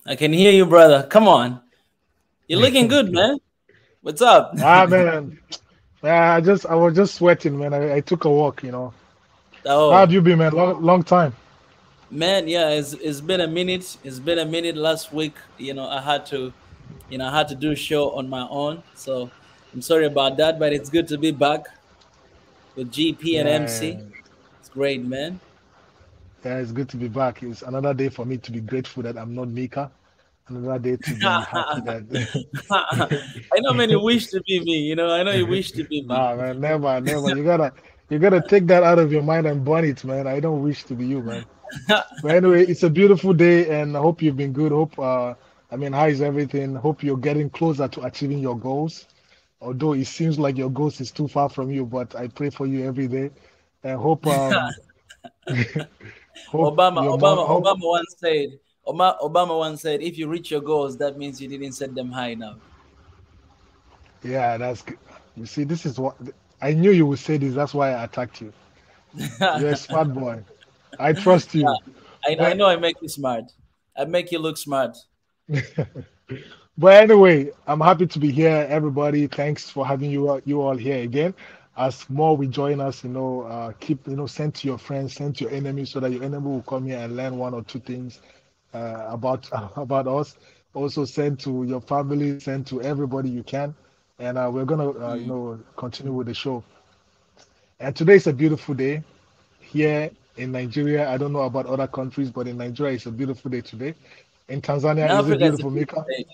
I can hear you, brother. Come on. You're looking good, man. What's up? Man, I was just sweating, man. I took a walk, you know. How have Oh, you been, man? Long time. man, yeah, it's been a minute. It's been a minute last week. I had to do a show on my own. So I'm sorry about that, but it's good to be back with GP and MC. Yeah, It's great, man. yeah, it's good to be back. It's another day for me to be grateful that I'm not Mika. Another day to be happy that. I know, man, you wish to be me. I know you wish to be me. Nah, man, never, never. You gotta take that out of your mind and burn it, man. I don't wish to be you, man. But anyway, it's a beautiful day, and I hope you've been good. I mean, how is everything? Hope you're getting closer to achieving your goals. Although it seems like your goals is too far from you, but I pray for you every day. And hope Obama, your mom. Obama, Obama once said, Obama once said, if you reach your goals, that means you didn't set them high enough. Yeah, that's good. You see, this is what I knew you would say this. That's why I attacked you. You're a smart boy. I trust you. I But know I make you smart. I make you look smart. but anyway, I'm happy to be here, everybody. Thanks for having you all here again. As more will join us, keep send to your friends, send to your enemies, so that your enemy will come here and learn one or two things about about us. Also, send to your family, send to everybody you can, and we're gonna Mm. continue with the show. And today is a beautiful day here in Nigeria. I don't know about other countries, but in Nigeria, it's a beautiful day today. In In Tanzania, is it Africa, it's a beautiful, beautiful Mika? day.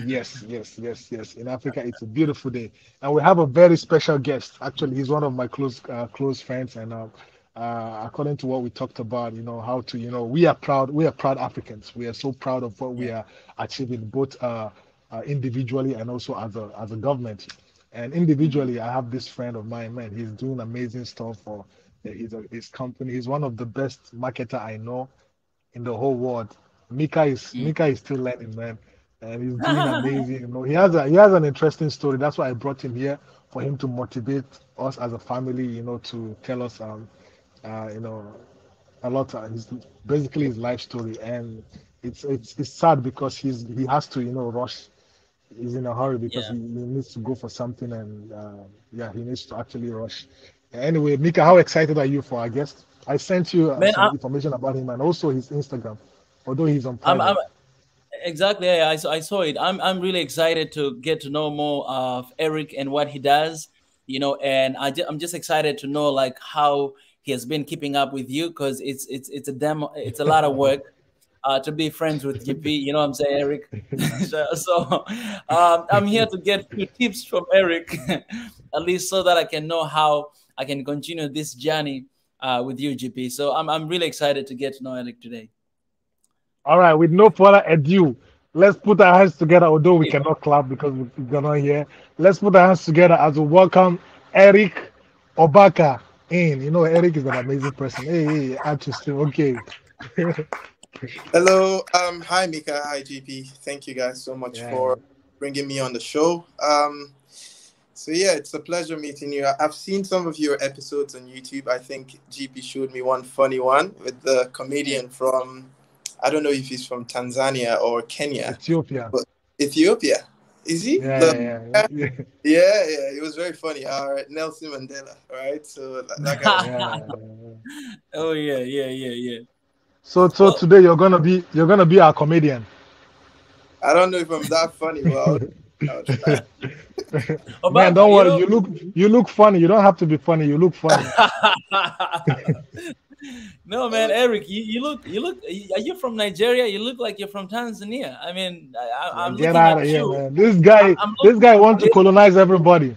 Yes, yes, yes, yes. In Africa, it's a beautiful day, and we have a very special guest. Actually, he's one of my close friends, and according to what we talked about, how to, we are proud Africans. We are so proud of what we Yeah. are achieving, both individually and also as a government. And individually, Hmm. I have this friend of mine, man. He's doing amazing stuff for his company. He's one of the best marketer I know in the whole world. Mika is still learning, man, and he's doing Mm. amazing. He has an interesting story. That's why I brought him here for him to motivate us as a family. To tell us uh, you know a lot of basically his life story, and it's sad because he has to rush. He's in a hurry because Yeah. he needs to go for something, and yeah, he needs to actually rush. Anyway, Mika, how excited are you for our guest? I sent you Man, some information about him and also his Instagram, although he's on I'm private. exactly. Yeah, I saw it. I'm really excited to get to know more of Eric and what he does. And I'm just excited to know like how he has been keeping up with you because it's a demo. It's a lot of work to be friends with GP. You know what I'm saying, Eric? So I'm here to get few tips from Eric, at least so that I can know how I can continue this journey with you, GP. So I'm really excited to get to know Eric today. All right, with no further ado, let's put our hands together, although we Please. cannot clap because we're not here. Let's put our hands together as we welcome Eric Obaka in. Eric is an amazing person. Hey, artist, okay. Hello, hi Mika, hi GP. Thank you guys so much Yeah. for bringing me on the show. So yeah, it's a pleasure meeting you. I've seen some of your episodes on YouTube. I think GP showed me one funny one with the comedian from, I don't know if he's from Tanzania or Kenya, Ethiopia. but Ethiopia. Is he? Yeah, yeah, yeah. Yeah, it was very funny. All right, Nelson Mandela. All right, so that guy was. Yeah. Oh yeah, yeah, yeah, yeah. So Well, today you're gonna be our comedian. I don't know if I'm that funny, but I'll try. Man, Obama, don't worry. You look funny. You don't have to be funny. You look funny. no, man, Uh, Eric, you look. Are you from Nigeria? You look like you're from Tanzania. I mean, I'm Man, get looking out at of here, you. man. This guy, I'm this looking. guy wants to colonize everybody.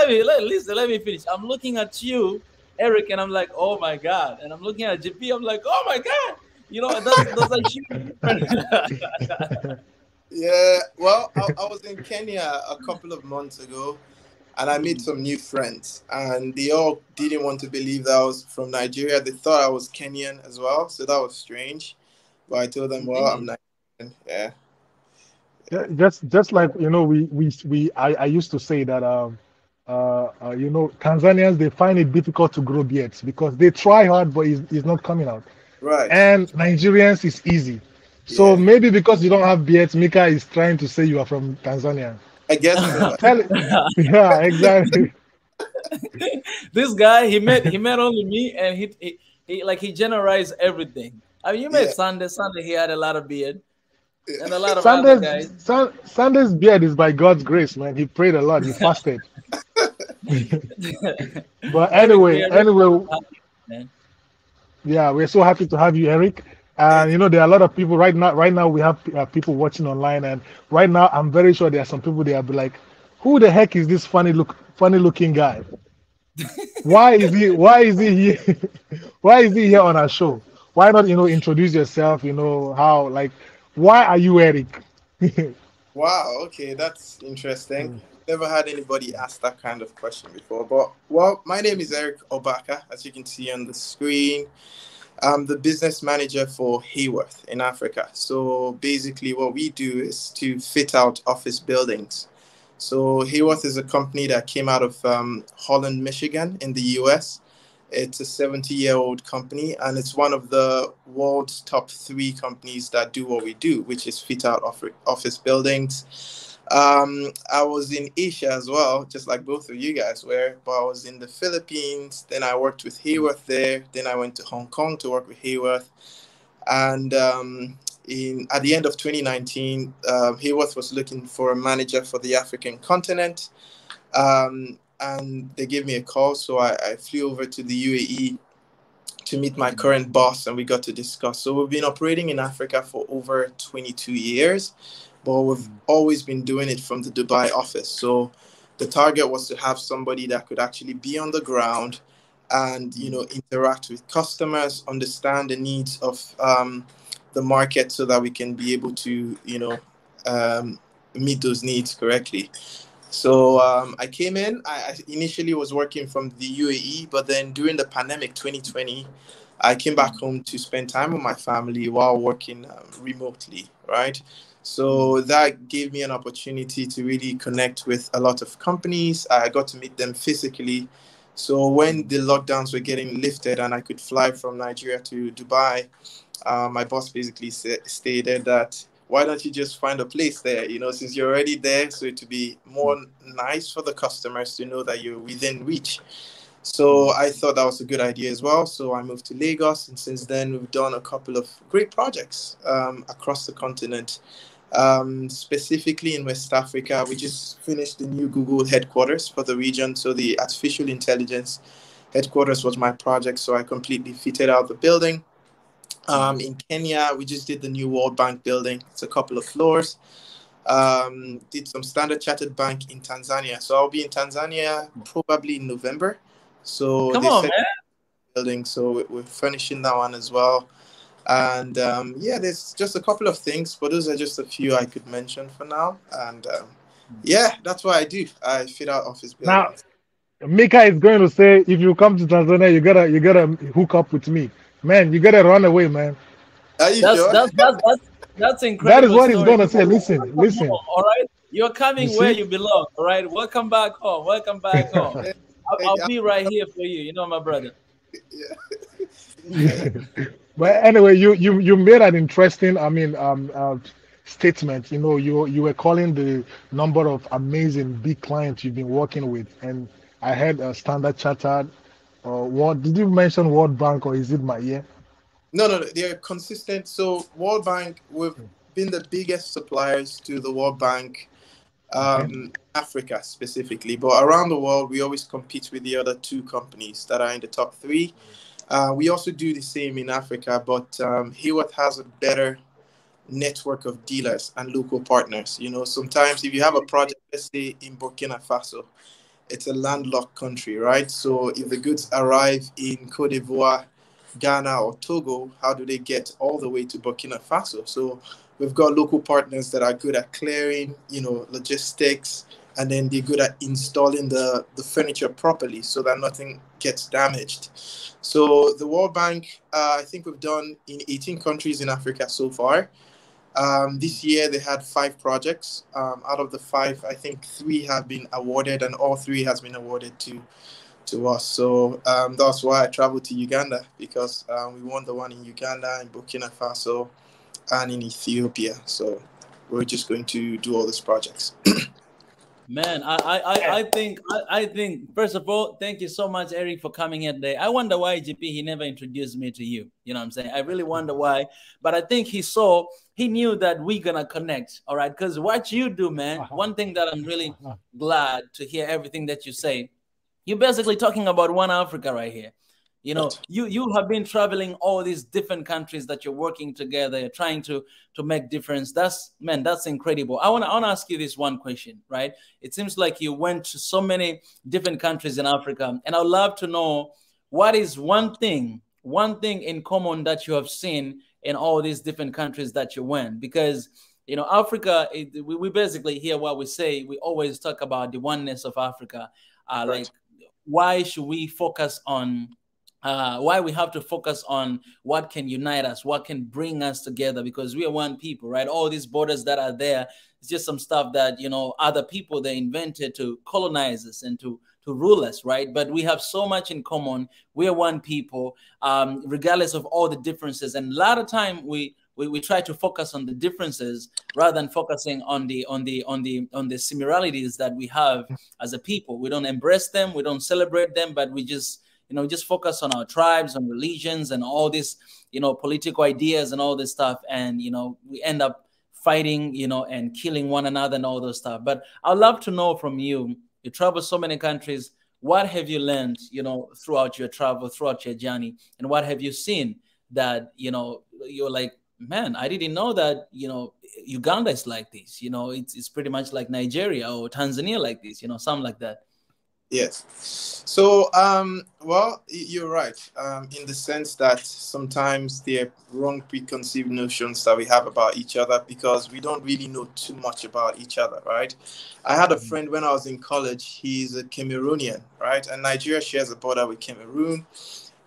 Listen, let me finish. I'm looking at you, Eric, and I'm like, oh my god. And I'm looking at GP. I'm like, oh my god. Those are huge different. yeah, well, I was in Kenya a couple of months ago and I made some new friends. And they all didn't want to believe that I was from Nigeria. They thought I was Kenyan as well. So that was strange. But I told them, well, I'm Indeed. Nigerian. Yeah. Yeah, just like I used to say that Tanzanians, they find it difficult to grow beards because they try hard, but it's not coming out. Right. And Nigerians is easy. So Yeah, maybe because you don't have beards, Mika is trying to say you are from Tanzania. I guess so. Tell it. Yeah, exactly. This guy, he met only me, and he like he generalized everything. I mean, you met Yeah, Sunday. Sunday, he had a lot of beard, and a lot of other guys. Sunday's beard is by God's grace, man. He prayed a lot. He fasted. But Eric, we are really happy anyway, to have you, man. yeah, we're so happy to have you, Eric. And thank you know, there are a lot of people right now. Right now, we have people watching online, and right now, I'm very sure there are some people there be like, "Who the heck is this funny looking guy? Why is he? Why is he here? Why is he here on our show? Why not, introduce yourself? You know how like, why are you Eric?" Wow, okay, that's interesting. Never had anybody ask that kind of question before. But well, my name is Eric Obaka, as you can see on the screen. I'm the business manager for Hayworth in Africa. So basically, what we do is to fit out office buildings. So Hayworth is a company that came out of Holland, Michigan, in the U.S. It's a 70-year-old company, and it's one of the world's top three companies that do what we do, which is fit out office buildings. I was in Asia as well, just like both of you guys were, but I was in the Philippines. Then I worked with Hayworth there. Then I went to Hong Kong to work with Hayworth. And in at the end of 2019, Hayworth was looking for a manager for the African continent. And they gave me a call, so I flew over to the UAE to meet my current boss, and we got to discuss. So we've been operating in Africa for over 22 years, but we've always been doing it from the Dubai office. So the target was to have somebody that could actually be on the ground and interact with customers, understand the needs of the market, so that we can be able to meet those needs correctly. So I came in. I initially was working from the UAE, but then during the pandemic 2020, I came back home to spend time with my family while working remotely, right? So that gave me an opportunity to really connect with a lot of companies. I got to meet them physically. So when the lockdowns were getting lifted and I could fly from Nigeria to Dubai, my boss basically stated that why don't you just find a place there, since you're already there, so to be more nice for the customers to know that you're within reach. So I thought that was a good idea as well. So I moved to Lagos, and since then we've done a couple of great projects across the continent. Specifically in West Africa, we just finished the new Google headquarters for the region. So the artificial intelligence headquarters was my project. So I completely fitted out the building. In Kenya, we just did the new World Bank building. It's a couple of floors. Did some Standard Chartered Bank in Tanzania. So I'll be in Tanzania probably in November. So Come they on, said man. building, so we're finishing that one as well. And yeah, there's just a couple of things, but those are just a few I could mention for now. And yeah, that's what I do. I fit out office Now, buildings. Mika is going to say, if you come to Tanzania, you gotta hook up with me, man. You gotta run away, man. Are you That's sure? that's that's that's that's That is incredible what he's story. gonna You say. are Listen, welcome listen. home, all right? You're You coming where see? you belong, all right? Welcome back home. Welcome back home. I'll Yeah. be right here for you. My brother. But anyway, you made an interesting, I mean, statement. You know, you were calling the number of amazing big clients you've been working with, and I heard Standard Chartered. What did you mention? World Bank, or is it my ear? No, they're consistent. So World Bank, we've been the biggest suppliers to the World Bank, Okay. Africa specifically, but around the world, we always compete with the other two companies that are in the top three. We also do the same in Africa, but Hewitt has a better network of dealers and local partners. Sometimes if you have a project, let's say in Burkina Faso, it's a landlocked country, right? So if the goods arrive in Cote d'Ivoire, Ghana, or Togo, how do they get all the way to Burkina Faso? So we've got local partners that are good at clearing, logistics, and then they're good at installing the furniture properly so that nothing gets damaged. So the World Bank, I think we've done in 18 countries in Africa so far. This year they had 5 projects. Out of the 5, I think 3 have been awarded, and all 3 has been awarded to us. So that's why I traveled to Uganda, because we won the one in Uganda and Burkina Faso. and in Ethiopia. So we're just going to do all these projects. Man, I think first of all, thank you so much, Eric, for coming here today. I wonder why GP he never introduced me to you. You know what I'm saying? I really wonder why. But I think he knew that we're gonna connect. All right, because what you do, man. One thing that I'm really glad to hear everything that you say. You're basically talking about one Africa right here. You know, you have been traveling all these different countries that you're working together, you're trying to make difference. That's incredible. I wanna ask you this one question, right? It seems like you went to so many different countries in Africa, and I'd love to know what is one thing in common that you have seen in all these different countries that you went, because Africa, we basically hear what we say. We always talk about the oneness of Africa. Like, why should we focus on why we have to focus on what can unite us, what can bring us together, because we are one people, right? All these borders that are there, it's just some stuff that other people they invented to colonize us and to rule us, right? But we have so much in common. We are one people, regardless of all the differences. And a lot of time we try to focus on the differences rather than focusing on the similarities that we have as a people. We don't embrace them, we don't celebrate them, but we just focus on our tribes, on religions, and all this, political ideas and all this stuff. And, we end up fighting, and killing one another and all those stuff. But I'd love to know from you, you travel so many countries, what have you learned, throughout your travel, throughout your journey? And what have you seen that, you're like, man, I didn't know that, Uganda is like this, it's pretty much like Nigeria or Tanzania like this, something like that. Yes. So, well, you're right, in the sense that sometimes there are wrong preconceived notions that we have about each other because we don't really know too much about each other, right? I had a friend when I was in college. He's a Cameroonian, right? And Nigeria shares a border with Cameroon.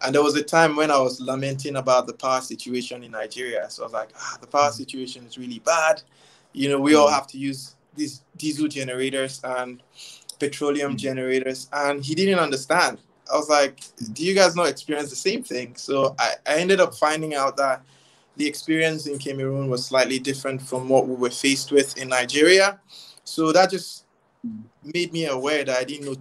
And there was a time when I was lamenting about the power situation in Nigeria. So I was like, the power situation is really bad. We all have to use these diesel generators and petroleum generators, and he didn't understand. I was like, do you guys not experience the same thing? So I ended up finding out that the experience in Cameroon was slightly different from what we were faced with in Nigeria. So that just made me aware that I didn't know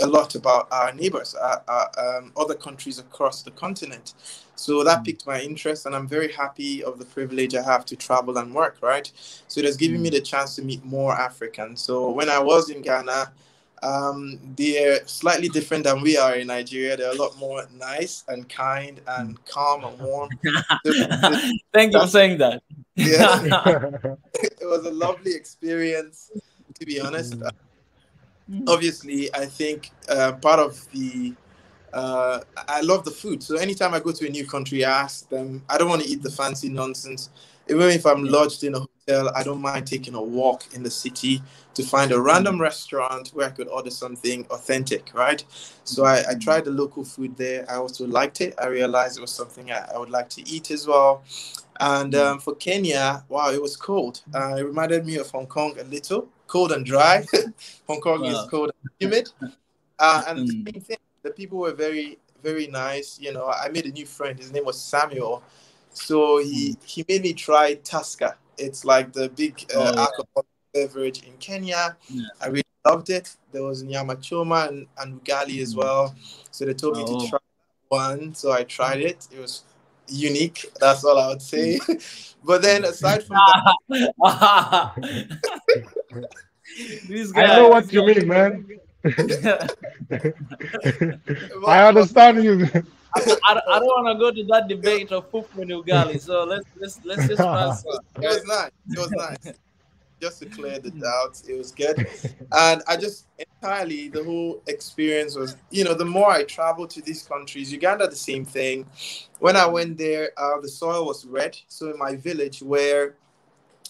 a lot about our neighbors, other countries across the continent. So that piqued my interest, and I'm very happy of the privilege I have to travel and work, right? So it has given me the chance to meet more Africans. So when I was in Ghana, they're slightly different than we are in Nigeria. They're a lot more nice and kind and calm and warm. Thank you for saying that. Yeah. It was a lovely experience, to be honest. Obviously, I think part of the I love the food. So anytime I go to a new country, I ask them, I don't want to eat the fancy nonsense. Even if I'm lodged in a hotel, I don't mind taking a walk in the city to find a random restaurant where I could order something authentic, right? So I tried the local food there. I also liked it. I realized it was something I would like to eat as well. And for Kenya, wow, it was cold. It reminded me of Hong Kong a little, cold and dry. Hong Kong is cold and humid. And the same thing, the people were very, very nice. I made a new friend. His name was Samuel. So he made me try Tusker. It's like the big alcohol beverage in Kenya. I really loved it. There was nyama choma and ugali as well. So they told me to try one. So I tried it. It was unique. That's all I would say. But then aside from that, I know what you mean, man. I understand you. I don't want to go to that debate of Fufu and Ugali, so let's just pass. It was nice. It was nice. Just to clear the doubts, it was good. And I just entirely, the whole experience was, the more I traveled to these countries, Uganda, the same thing. When I went there, the soil was red. So in my village where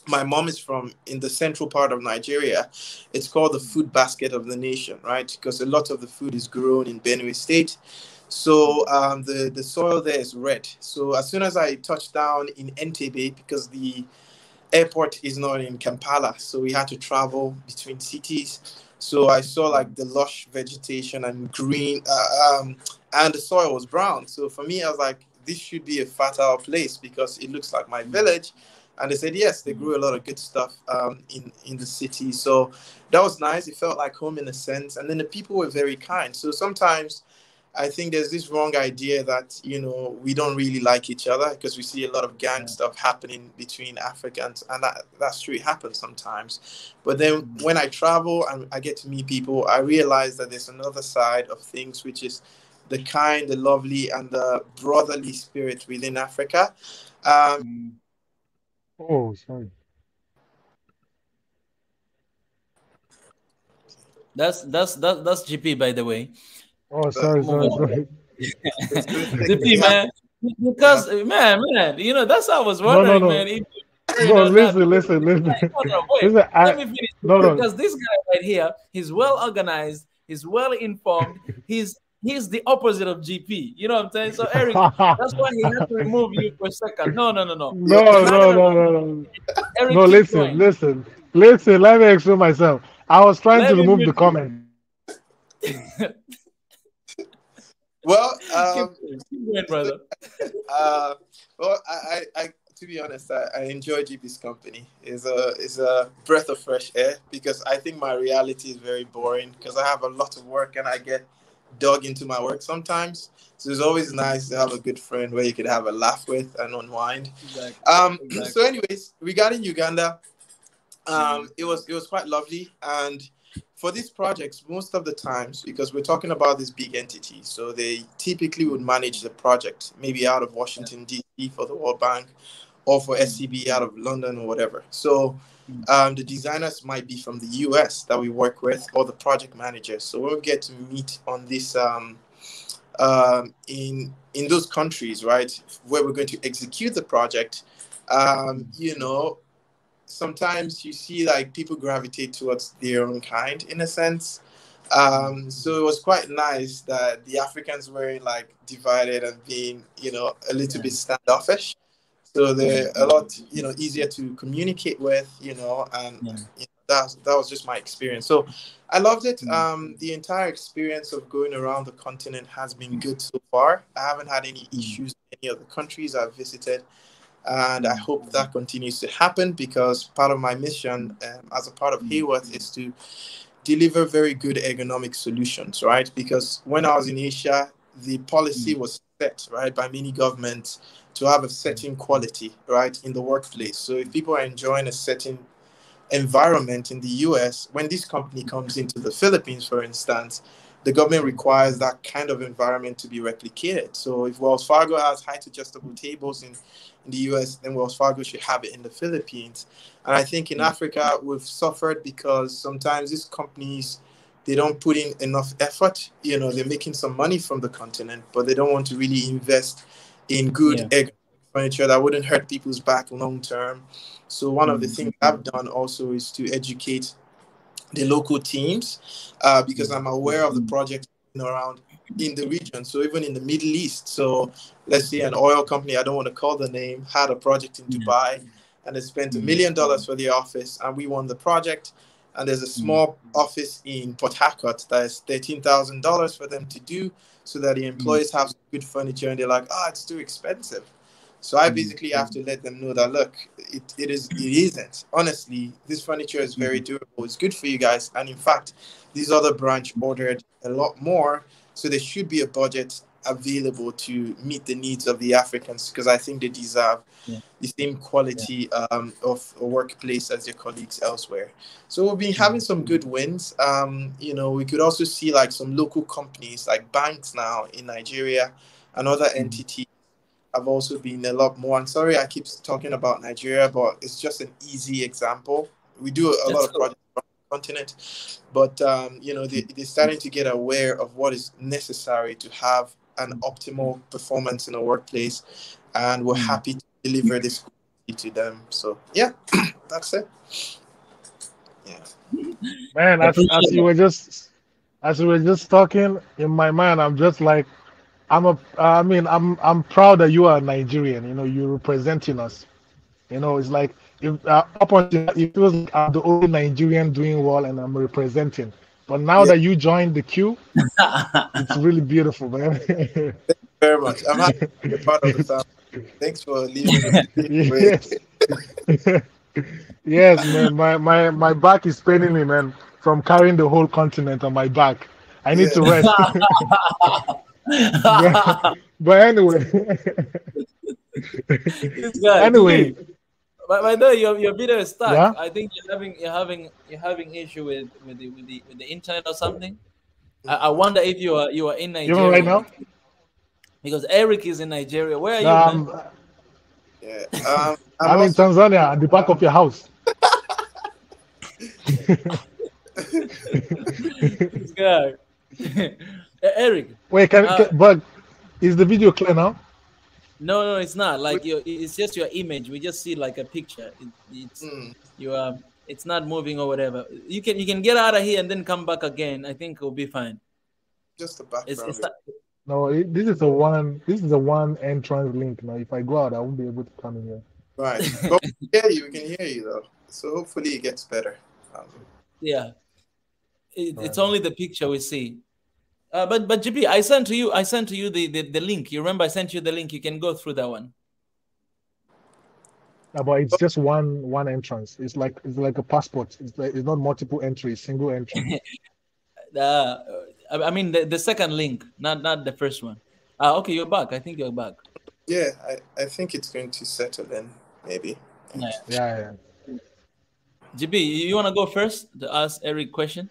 my mom is from, in the central part of Nigeria, it's called the food basket of the nation, right? Because a lot of the food is grown in Benue State. So the soil there is red. So as soon as I touched down in Entebbe, because the airport is not in Kampala, so we had to travel between cities. So I saw like the lush vegetation and green, and the soil was brown. So for me, I was like, this should be a fertile place because it looks like my village. And they said yes, they grew a lot of good stuff in the city. So that was nice. It felt like home in a sense. And then the people were very kind. So sometimes I think there's this wrong idea that, we don't really like each other because we see a lot of gang stuff happening between Africans. And that's true. It happens sometimes. But then when I travel and I get to meet people, I realize that there's another side of things, which is the kind, the lovely, and the brotherly spirit within Africa. Oh, sorry. That's GP, by the way. Oh, But sorry, Move sorry, on. sorry. it's good thing. GP, man. Yeah. Because man, that's how I was No, no, wondering, no. man, if you're married No, or not. listen, listen, listen. Like, no, no, wait. Listen, Let me finish no, no. because this guy right here, he's well organized, he's well informed, he's the opposite of GP. You know what I'm saying? So Eric, that's why he had to remove you for a second. No, no, no, no. Yeah. No, It's not no, gonna no, no, no. Eric, No, keep listen, going. listen, listen. Let me explain myself. I was trying to Let me remove the finish. comment. Well, Keep going, brother. uh, well, to be honest, I enjoy GP's company. It's a breath of fresh air because I think my reality is very boring because I have a lot of work and I get dug into my work sometimes. So it's always nice to have a good friend where you could have a laugh with and unwind. Exactly. So, Exactly. anyways, regarding Uganda, Mm, it was quite lovely. And for these projects, most of the times, because we're talking about this big entity, so they typically would manage the project maybe out of yeah. Washington D.C. for the World Bank, or for Mm, SCB out of London or whatever. So mm, the designers might be from the US that we work with, or the project managers. So we'll get to meet on this in those countries, right, where we're going to execute the project. Um, mm, you know, sometimes you see like people gravitate towards their own kind in a sense. mm, So it was quite nice that the Africans weren't like divided and being, a little yeah. bit standoffish. So Mm, they're a lot, easier to communicate with, and yeah. that was just my experience. So I loved it. Mm, The entire experience of going around the continent has been good so far. I haven't had any mm, issues in any of the countries I've visited, and I mm, hope that continues to happen because part of my mission as a part of mm, Hayworth is to deliver very good ergonomic solutions, right? Because when I was in Asia, the policy mm, was set, right, by many governments to have a certain quality, right, in the workplace. So if people are enjoying a certain environment in the US, when this company comes into the Philippines, for instance, the government requires that kind of environment to be replicated. So if Wells Fargo has height adjustable tables in the US, then Wells Fargo should have it in the Philippines. And I think in mm, Africa, we've suffered because sometimes these companies, they don't put in enough effort. They're making some money from the continent, but they don't want to really invest in good yeah. furniture that wouldn't hurt people's back long term. So one of the Mm, things I've done also is to educate the local teams because mm, I'm aware of the projects around in the region. So even in the Middle East. So let's say an oil company, I don't want to call the name, had a project in yeah. Dubai and they spent $1 Mm, million for the office and we won the project. And there's a mm, small office in Port Harcourt that is $13,000 for them to do so that the mm, employees have good furniture and they're like, oh, it's too expensive. So I mm, basically have to let them know that look, it isn't. Honestly, this furniture is very mm, durable. It's good for you guys. And in fact, this other branch ordered a lot more. So there should be a budget available to meet the needs of the Africans because I think they deserve yeah. the same Yeah. quality of a workplace as their colleagues elsewhere. So we've been having Mm, some good wins. We could also see like some local companies like banks now in Nigeria and other mm, entities have also been a lot more. I'm sorry I keep talking about Nigeria, but it's just an easy example. We do a lot that's of cool. projects on the continent, but they're starting to get aware of what is necessary to have an optimal performance in a workplace, and we're Mm. happy to deliver this to them. So yeah, that's it. Yeah. Man, Appreciate it. as you were just talking in my mind, I'm just like I mean, I'm proud that you are Nigerian. You're representing us. It's like if up until now, it feels like I'm the only Nigerian doing well and I'm representing. But now Yeah, that you joined the queue, it's really beautiful, man. very much. I'm happy to be a part of the family. Thanks for leaving us. Yes. Yes, man. My back is paining me, man, from carrying the whole continent on my back. I need Yeah. to rest. but, but anyway, This guy, anyway, GB. By the way, your video is stuck. yeah. I think you're having issue with the internet or something. I wonder if you are in Even right Nigeria, now, because Eric is in Nigeria. Where are you, man? um, Yeah. I'm I'm in also. Tanzania at the back of your house. This guy, Eric. Wait, but is the video clear now? No, it's not. Wait, Like it's just your image. We just see like a picture. It's Mm, you it's not moving or whatever. You can get out of here and then come back again. I think it'll be fine. just the It's background. not. No, this is a one. This is a one entrance link. Now, if I go out, I won't be able to come in here. Right. But we can hear you. We can hear you though. So hopefully it gets better. Um, Yeah, it's Right. only the picture we see. But GP, I sent to you the link. You remember I sent you the link. You can go through that one. But it's just one entrance. It's like a passport. It's not multiple entries, single entry. Uh, I mean the second link, not the first one. Okay, you're back. I think you're back. yeah, I think it's going to settle in, maybe. Yeah. Yeah, yeah. GB, you want to go first to ask Eric question?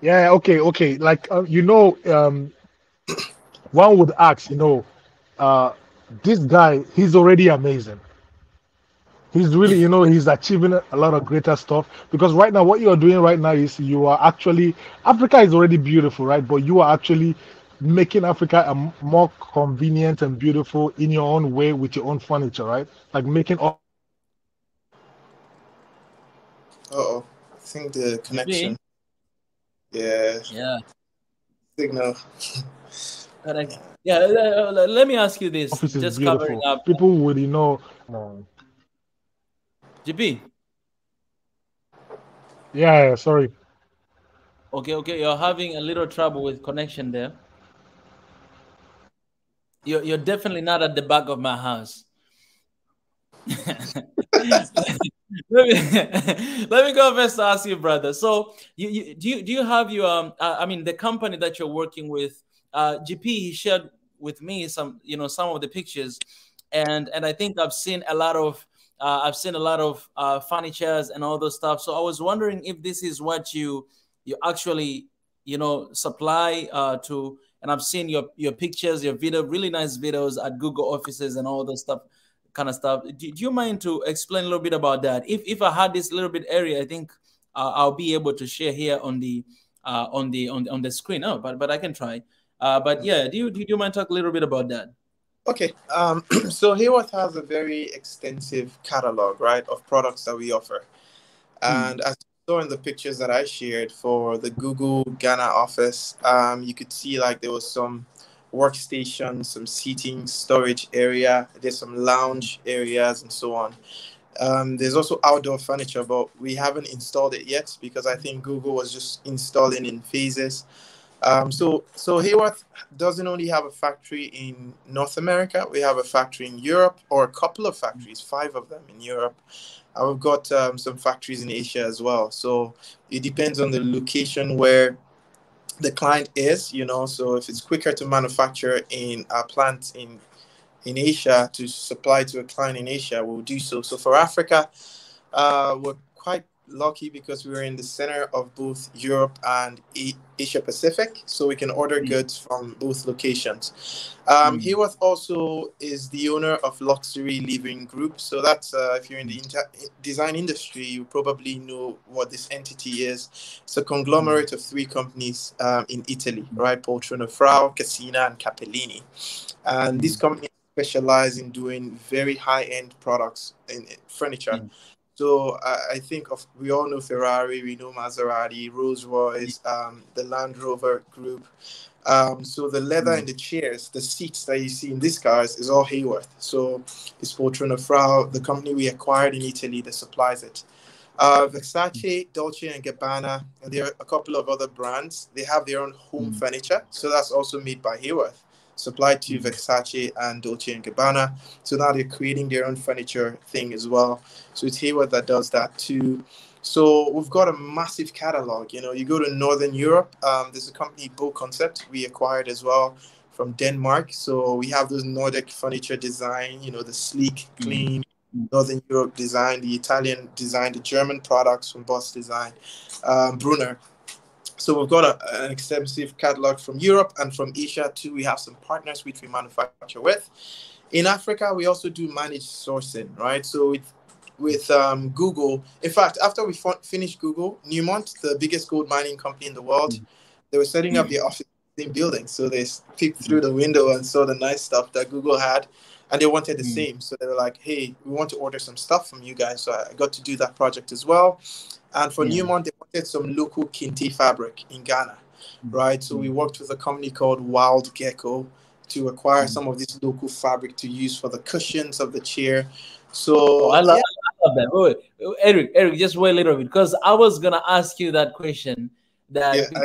Yeah, okay, okay. Like one would ask, uh, this guy, he's already amazing. He's really, he's achieving a lot of greater stuff. Because right now, what you are doing right now is you are actually Africa is already beautiful, right? But you are actually making Africa more convenient and beautiful in your own way with your own furniture, right? Like making all. Uh-oh. I think the connection. GB, Yeah, yeah, signal. correct. Yeah, let me ask you this, Office is just covering beautiful. up. People would, GB, yeah, sorry. okay, you're having a little trouble with connection there. You're definitely not at the back of my house. let me go first to ask you, brother. So do you have your I mean the company that you're working with, GP, he shared with me some of the pictures, and I think I've seen a lot of furnitures and all those stuff. So I was wondering if this is what you actually supply to. And I've seen your pictures, your video, really nice videos at Google offices and all those stuff kind of stuff. Do you mind to explain a little bit about that? If I had this little bit area, I think I'll be able to share here on the screen. Oh, but I can try. But yeah, do you mind talk a little bit about that? Okay. So Hayworth has a very extensive catalog, right, of products that we offer. Hmm. And as you saw in the pictures that I shared for the Google Ghana office, you could see like there was some workstations, some seating, storage area. There's some lounge areas and so on. There's also outdoor furniture, but we haven't installed it yet because I think Google was just installing in phases. So Hayworth doesn't only have a factory in North America. We have a factory in Europe, or a couple of factories, 5 of them in Europe. And we've got some factories in Asia as well. So it depends on the location where the client is, So if it's quicker to manufacture in a plant in Asia to supply to a client in Asia, we'll do so. So for Africa, we're quite lucky because we're in the center of both Europe and Asia Pacific, so we can order goods from both locations. Hayworth also is the owner of Luxury Living Group, so that's if you're in the design industry, you probably know what this entity is. It's a conglomerate of 3 companies in Italy, right? Poltrona Frau, Cassina, and Capellini, and these companies specialize in doing very high-end products in furniture. So I think we all know Ferrari, we know Maserati, Rolls Royce, the Land Rover group. So the leather in the chairs, the seats that you see in these cars is all Hayworth. So it's Poltrona Frau, the company we acquired in Italy that supplies it. Versace, Dolce and Gabbana, and there are a couple of other brands. They have their own home furniture, so that's also made by Hayworth. supplied to Versace and Dolce and Gabbana. So now they're creating their own furniture thing as well. So it's Hayward that does that too. So we've got a massive catalog. You know, you go to Northern Europe, there's a company, Bo Concept, we acquired as well from Denmark. So we have those Nordic furniture design, you know, the sleek, clean, Northern Europe design, the Italian design, the German products from Boss Design, Brunner. So we've got an extensive catalog from Europe and from Asia too. We have some partners which we manufacture with. In Africa, we also do managed sourcing, right? So with Google, in fact, after we finished Google, Newmont, the biggest gold mining company in the world, they were setting up their office in buildings. So they peeked through the window and saw the nice stuff that Google had, and they wanted the same. So they were like, hey, we want to order some stuff from you guys. So I got to do that project as well. And for Newmont, they wanted some local kente fabric in Ghana, right? So we worked with a company called Wild Gecko to acquire some of this local fabric to use for the cushions of the chair. So I love that. Wait, Eric, just wait a little bit, because I was gonna ask you that question.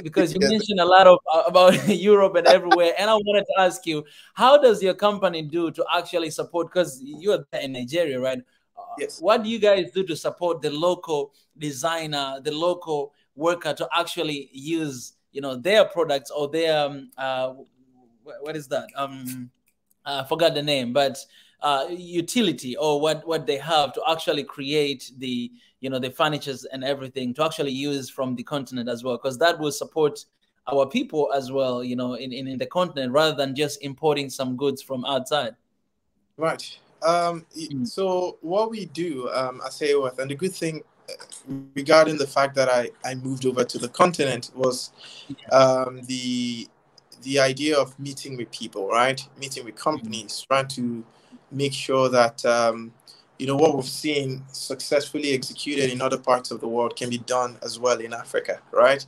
Because you mentioned a lot of about Europe and everywhere, and I wanted to ask you, how does your company do to actually support? Because you are there in Nigeria, right? Yes. What do you guys do to support the local designer, the local worker, to actually use, you know, their products or their what is that? I forgot the name, but utility, or what they have to actually create the, you know, the furnitures and everything to actually use from the continent as well, because that will support our people as well, you know, in the continent, rather than just importing some goods from outside. Right. So what we do, I say with, and the good thing regarding the fact that I moved over to the continent was the idea of meeting with people, right? Meeting with companies, trying to make sure that you know, what we've seen successfully executed in other parts of the world can be done as well in Africa, right?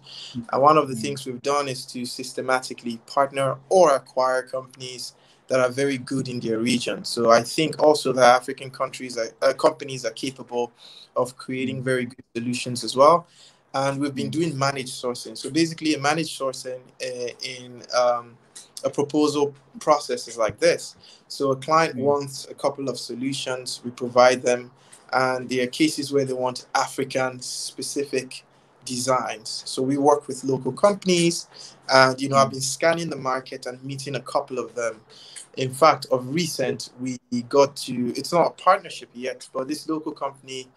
And one of the things we've done is to systematically partner or acquire companies that are very good in their region. So I think also that African companies are capable of creating very good solutions as well. And we've been doing managed sourcing. So basically, a managed sourcing in a proposal process is like this. So a client wants a couple of solutions, we provide them, and there are cases where they want African specific designs. So we work with local companies, and you know, I've been scanning the market and meeting a couple of them. In fact, of recent, we got to, it's not a partnership yet, but this local company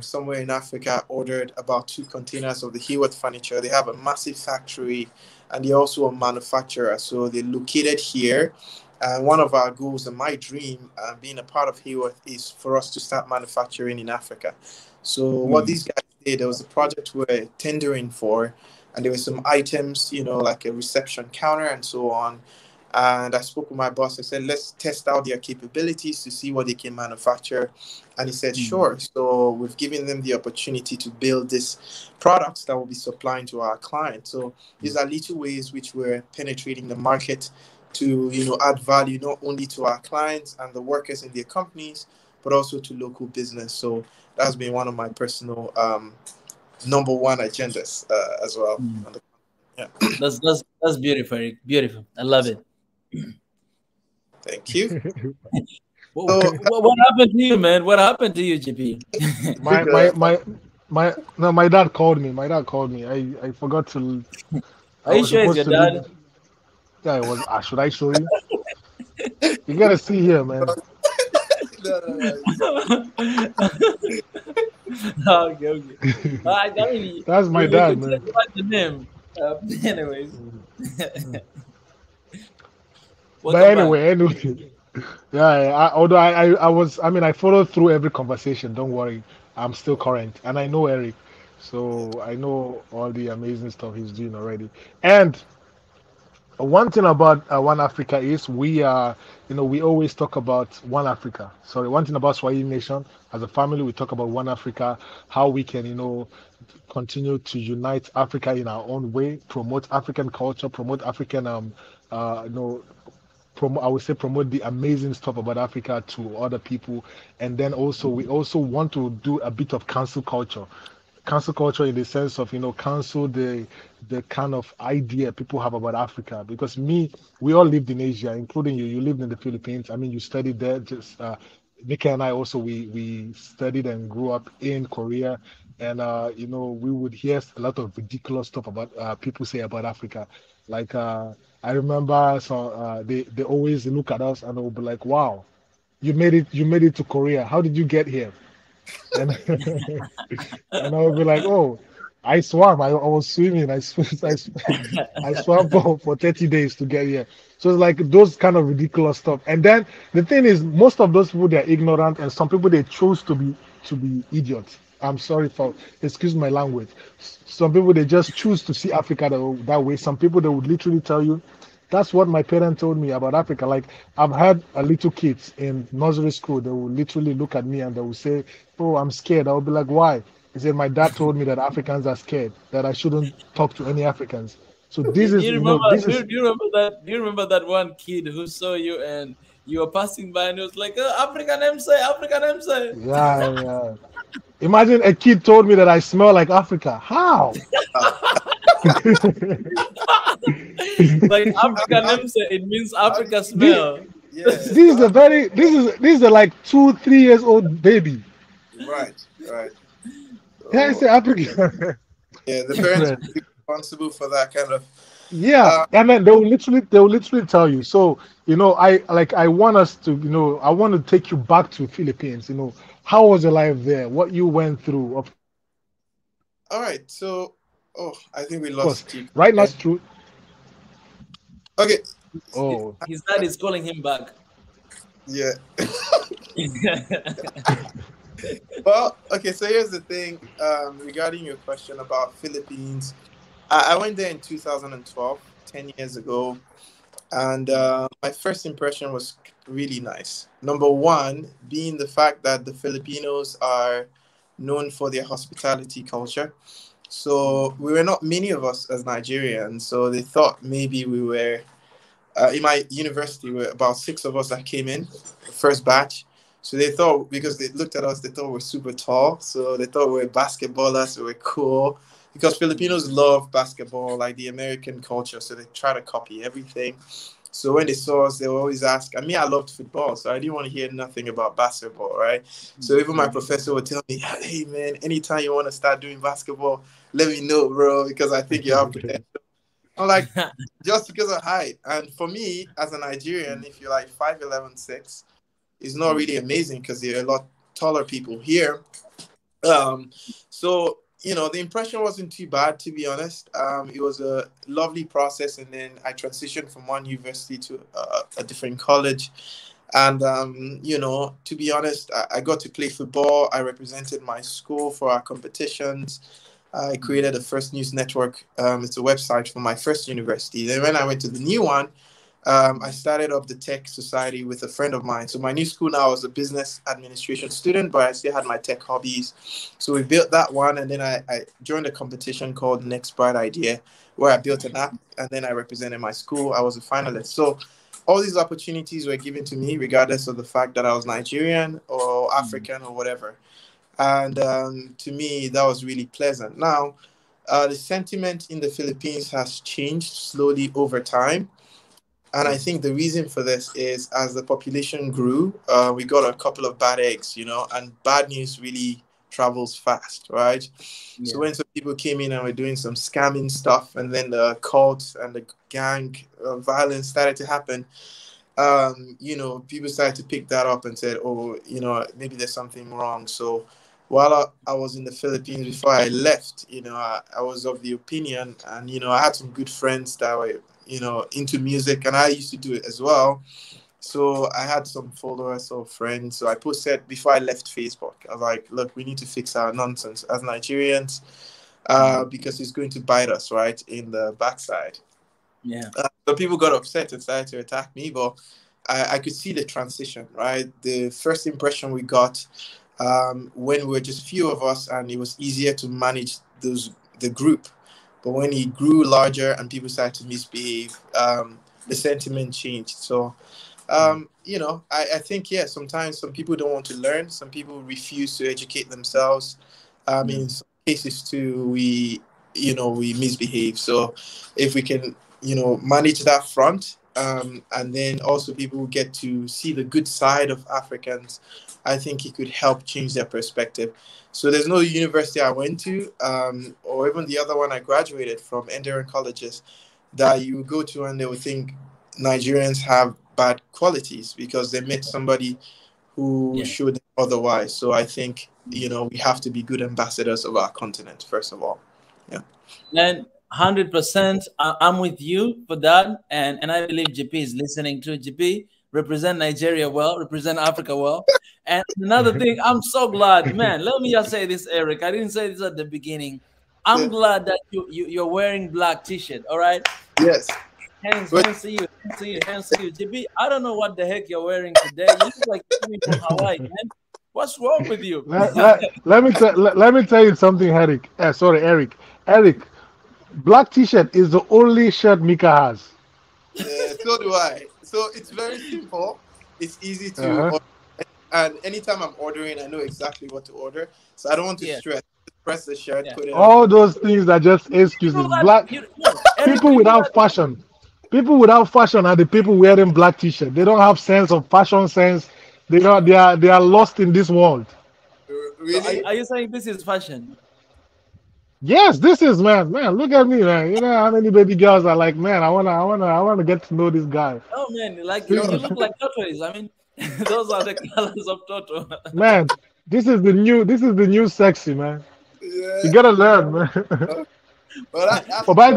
somewhere in Africa ordered about 2 containers of the Hayward furniture. They have a massive factory, and they're also a manufacturer. So they're located here. And one of our goals and my dream, being a part of Hayward, is for us to start manufacturing in Africa. So what these guys did, there was a project we were tendering for, and there were some items, you know, like a reception counter and so on. And I spoke with my boss. I said, let's test out their capabilities to see what they can manufacture. And he said, sure. So we've given them the opportunity to build these products that will be supplying to our clients. So these are little ways which we're penetrating the market to, you know, add value not only to our clients and the workers in their companies, but also to local business. So that's been one of my personal number one agendas as well. Yeah. That's beautiful, Eric. Beautiful. I love it. Thank you. What happened to you, man? What happened to you, GP? My dad called me. My dad called me. I forgot to. Are you sure it's your dad? Leave. Yeah, it was. Should I show you? You gotta see here, man. Okay. I mean, that's my dad, man. The name. Anyways. But anyway, yeah. Although I was, I mean, I followed through every conversation. Don't worry, I'm still current, and I know Eric, so I know all the amazing stuff he's doing already. And one thing about One Africa is we are, we always talk about One Africa. Sorry, one thing about Swahili Nation as a family, we talk about One Africa, how we can, continue to unite Africa in our own way, promote African culture, promote African, I would say promote the amazing stuff about Africa to other people, and then also we also want to do a bit of cancel culture. cancel culture in the sense of, cancel the kind of idea people have about Africa. Because we all lived in Asia, including you. You lived in the Philippines. I mean, you studied there. Just Nika and I also we studied and grew up in Korea, and we would hear a lot of ridiculous stuff about people say about Africa. Like I remember, so they always look at us and they'll be like, "Wow, you made it to Korea. How did you get here?" And and I would be like, "Oh, I swam. I was swimming. I swam for 30 days to get here." So it's like those kind of ridiculous stuff. And then the thing is, most of those people, they're ignorant, and some people, they choose to be idiots. I'm sorry for excuse my language. Some people, they just choose to see Africa that way. Some people, they would literally tell you, that's what my parents told me about Africa. Like, I've had a little kids in nursery school. They will literally look at me and they will say, "Oh, I'm scared." I will be like, "Why?" He said, "My dad told me that Africans are scared, that I shouldn't talk to any Africans." So Do this is, you remember? this Do you, is, do you remember that? Do you remember that one kid who saw you and you were passing by and he was like, "African MC, African MC." yeah, yeah. Imagine a kid told me that I smell like Africa. How? Like this African How, MC, it means how Africa do you, smell. yeah, is a very, this is a like 2, 3 years old baby. right, right. Yeah, I So say Africa. yeah, the parents Man. are responsible for that kind of. Yeah, Uh, and then they will literally tell you. So, I want us to, I want to take you back to Philippines. How was your life there? What you went through? Of course, all right, so I think we right now lost it's you. true. Okay, okay, Oh, His dad is calling him back. yeah. Well, okay. So here's the thing. Regarding your question about Philippines, I went there in 2012, 10 years ago. And my first impression was really nice. Number one, being the fact that the Filipinos are known for their hospitality culture. So we were not many of us as Nigerians. So they thought maybe we were, in my university, we were about six of us that came in, first batch. So they thought, because they looked at us, they thought we were super tall. So they thought we were basketballers, we were cool. Because Filipinos love basketball, like the American culture. So they try to copy everything. So when they saw us, they would always ask. I mean, I loved football, so I didn't want to hear nothing about basketball, right? So even my professor would tell me, "Hey, man, anytime you want to start doing basketball, let me know, bro, because I think you have potential." I'm like, just because of height. And for me, as a Nigerian, if you're like 5'11", 6, it's not really amazing because there are a lot taller people here. Um, so the impression wasn't too bad, to be honest. It was a lovely process, and then I transitioned from one university to a different college. And to be honest, I got to play football. I represented my school for our competitions. I created a first news network. It's a website for my first university. Then when I went to the new one, I started up the tech society with a friend of mine. So my new school now was a business administration student, but I still had my tech hobbies. So we built that one, and then I joined a competition called Next Bright Idea, where I built an app, and then I represented my school. I was a finalist. So all these opportunities were given to me, regardless of the fact that I was Nigerian or African or whatever. And to me, that was really pleasant. Now, the sentiment in the Philippines has changed slowly over time. And I think the reason for this is as the population grew, we got a couple of bad eggs, and bad news really travels fast, right? So Yeah. when some people came in and were doing some scamming stuff, and then the cult and the gang violence started to happen, people started to pick that up and said, "Oh, maybe there's something wrong." So while I was in the Philippines before I left, I was of the opinion, and I had some good friends that were, into music, and I used to do it as well. So I had some followers or friends. So I posted before I left Facebook. I was like, "Look, we need to fix our nonsense as Nigerians, because it's going to bite us right in the backside." Yeah. So people got upset and started to attack me, but I could see the transition, right? The first impression we got, when we were just few of us, and it was easier to manage the group. But when it grew larger and people started to misbehave, the sentiment changed. So, I think, sometimes some people don't want to learn. Some people refuse to educate themselves. Yeah. In some cases too, we misbehave. So if we can, manage that front, and then also people get to see the good side of Africans, I think it could help change their perspective. So there's no university I went to, or even the other one I graduated from, engineering colleges, that you go to and they would think Nigerians have bad qualities because they met somebody who showed them otherwise. So I think, we have to be good ambassadors of our continent, first of all. Yeah. And 100%, I'm with you for that. And I believe GP is listening to GP. Represent Nigeria well, represent Africa well. And another thing, I'm so glad, man. Let me just say this, Eric. I didn't say this at the beginning. I'm glad that you're wearing black t-shirt. All right. Yes. Hands to you, hands to you. JB, I don't know what the heck you're wearing today. You look like you're coming from Hawaii, man. What's wrong with you? let me tell you something, Eric. Sorry, Eric. Eric, black t-shirt is the only shirt Mika has. Yeah, so do I. So it's very simple. It's easy to order. And anytime I'm ordering, I know exactly what to order. So I don't want to stress. Press the shirt, put it all on. Those things are just excuses. Black people without fashion. People without fashion are the people wearing black t-shirt. They don't have sense of fashion sense. They are lost in this world. Really? So are you saying this is fashion? Yes, this is man. Look at me, man. You know how many baby girls are like, man, I wanna get to know this guy. Oh man, like you look like tortoise. I mean, those are the colors of Toto. Man, this is the new sexy, man. Yeah. You gotta learn, man. But by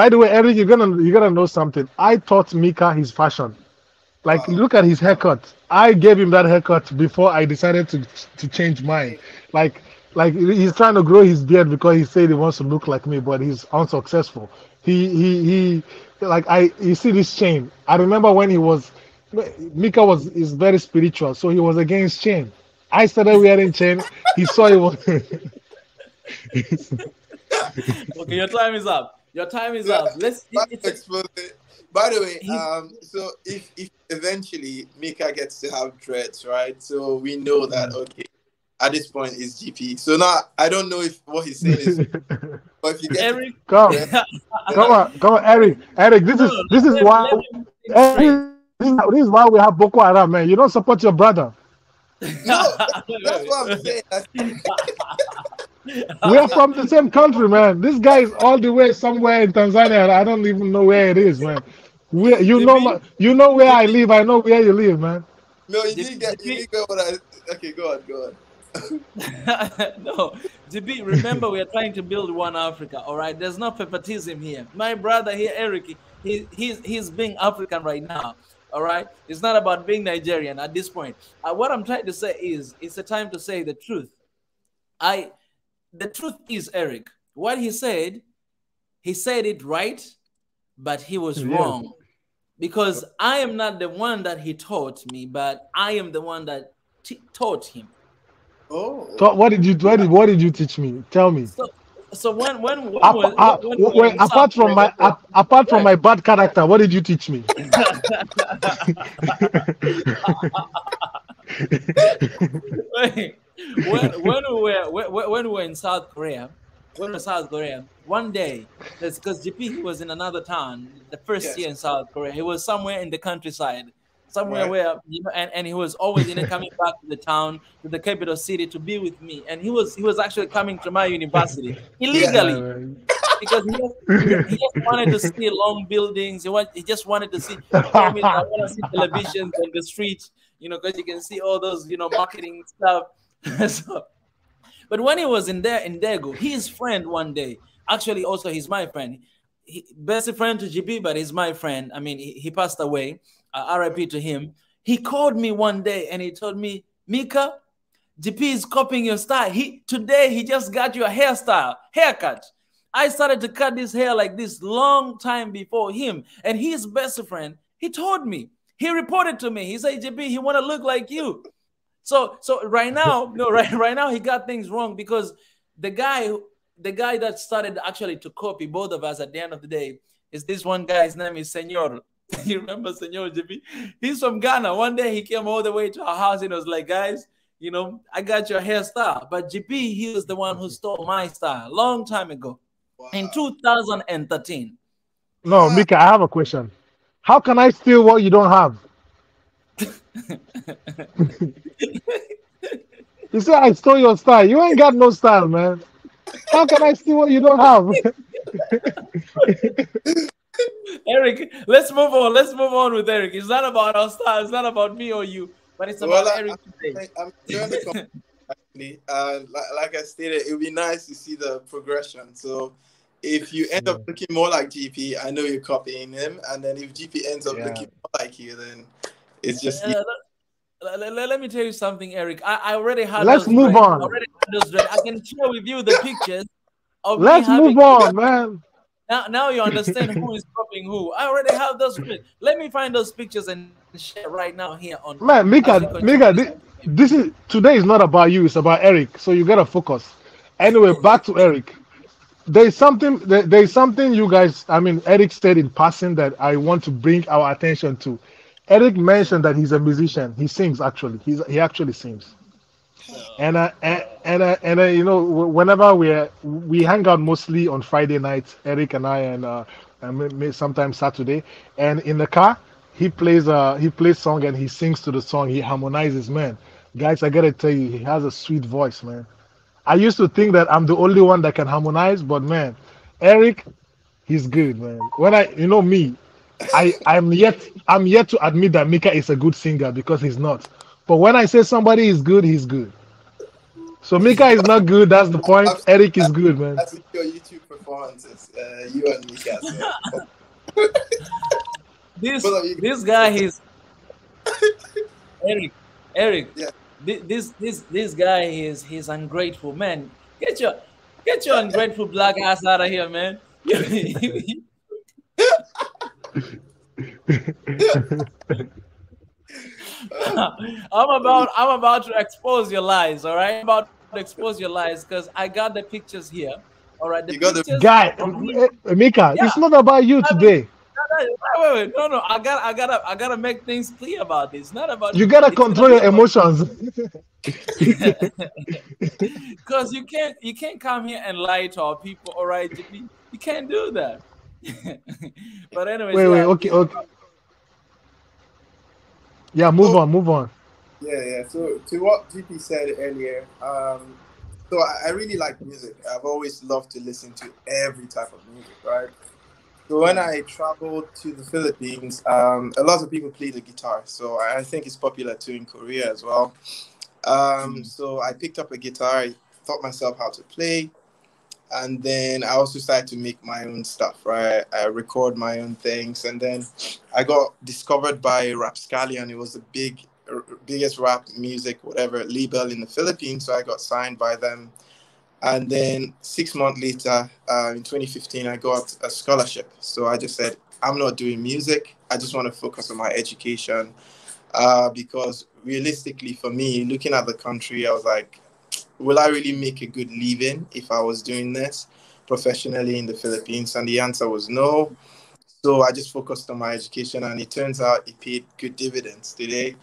the way, Eric, you're gonna know something. I taught Mika his fashion. Like, look at his haircut. I gave him that haircut before I decided to change mine. Like he's trying to grow his beard because he said he wants to look like me, but he's unsuccessful. He you see this chain. I remember when Mika is very spiritual, so he was against chain. I started wearing chain. He saw it was. Okay, your time is up. Your time is up. Let's expose it. By the way, so if eventually Mika gets to have dreads, right? So we know that at this point is GP. So now I don't know if what he's saying is, but if you get Eric, come on, Eric, this is why this is why we have Boko Haram, man. You don't support your brother. No, that's what I'm saying. We are from the same country, man. This guy is all the way somewhere in Tanzania. I don't even know where it is, man. You know where I live. I know where you live, man. No, you didn't get what I. Okay, go on. No, GB, remember we are trying to build one Africa. All right, there's no favoritism here. My brother here, Eric, he's being African right now. All right, it's not about being Nigerian at this point. What I'm trying to say is, it's a time to say the truth. The truth is, Eric, what he said it right, but he was wrong. Because I am not the one that he taught me, but I am the one that taught him. Oh. So what did you teach me? Tell me. So when apart from my bad character, what did you teach me? when we were in South Korea, one day, because GP was in another town the first year in South Korea. He was somewhere in the countryside, somewhere where and he was always coming back to the town, to the capital city, to be with me. And he was actually coming to my university illegally. Because he just wanted to see long buildings. He just wanted to see. I want to see televisions on the streets, because you can see all those, marketing stuff. But when he was in Daegu, his friend one day, actually also he's my friend, best friend to GB, but he's my friend. I mean, he passed away. RIP to him. He called me one day and he told me, Mika, GP is copying your style. Today he just got your haircut. I started to cut this hair like this long time before him. And his best friend, he told me, he reported to me. He said, JP, he want to look like you. So right now, right now he got things wrong, because the guy that started actually to copy both of us at the end of the day is this one guy. His name is Senor. You remember Senor JP? He's from Ghana. One day he came all the way to our house and was like, guys, I got your hairstyle. But GP, he was the one who stole my style a long time ago in Wow. 2013. No, Ah, Mika, I have a question. How can I steal what you don't have? You say I stole your style. You ain't got no style, man. How can I steal what you don't have? Eric, let's move on. Let's move on with Eric. It's not about our style. It's not about me or you, but it's well, about Eric today. I'm enjoying the company. Like I stated, it would be nice to see the progression. So if you end up Yeah, looking more like GP, I know you're copying him. And then if GP ends up yeah. looking more like you, then it's just Uh, let me tell you something, Eric. I already had Let's those move dread. on. I can share with you the pictures of me Let's having. move on, man. Now you understand who is copying who. I already have those dread. Let me find those pictures and share right now here on Man, as we Mika, continue this Mika, interview. this is today is not about you, it's about Eric. So you gotta focus. Anyway, back to Eric. There's something you guys, I mean, Eric said in passing that I want to bring our attention to. Eric Yeah. mentioned that he's a musician. He sings actually. He actually sings. And So, whenever we hang out mostly on Friday nights, Eric and I, and sometimes Saturday, and in the car he plays song and he sings to the song. He harmonizes, man. Guys, I gotta tell you, he has a sweet voice, man. I used to think that I'm the only one that can harmonize, but man, Eric, he's good, man. When me, I'm yet to admit that Mika is a good singer because he's not. But when I say somebody is good, he's good. So Mika is not good. That's the point. I've, Eric is good, man. I've seen your YouTube performances, you and Mika. So this both of you this guys guy are is Eric. Eric. yeah. This guy is he's ungrateful, man. Get your ungrateful black ass out of here, man. I'm about to expose your lies, all right? I'm about to expose your lies because I got the pictures here. All right, the You got the pictures Guy, of me. Mika, Yeah, it's not about you I mean, today. wait. No. I gotta make things clear about this. Not about You you. gotta It's gonna control be your about emotions. because you can't come here and lie to our people, all right, GP? You can't do that. But anyways, Wait, yeah, okay, okay. Yeah, move oh on, move on. yeah. So to what GP said earlier, so I really like music. I've always loved to listen to every type of music, right? So when yeah. I traveled to the Philippines, a lot of people play the guitar. So I think it's popular too in Korea as well. Mm. So I picked up a guitar, I taught myself how to play, and then I also started to make my own stuff, right? I record my own things, and then I got discovered by Rapscallion. It was the biggest rap music, whatever, label in the Philippines. So I got signed by them. And then 6 months later, in 2015, I got a scholarship. So I just said, I'm not doing music. I just want to focus on my education. Because realistically, for me, looking at the country, I was like, will I really make a good living if I was doing this professionally in the Philippines? And the answer was no. So I just focused on my education, and it turns out it paid good dividends today.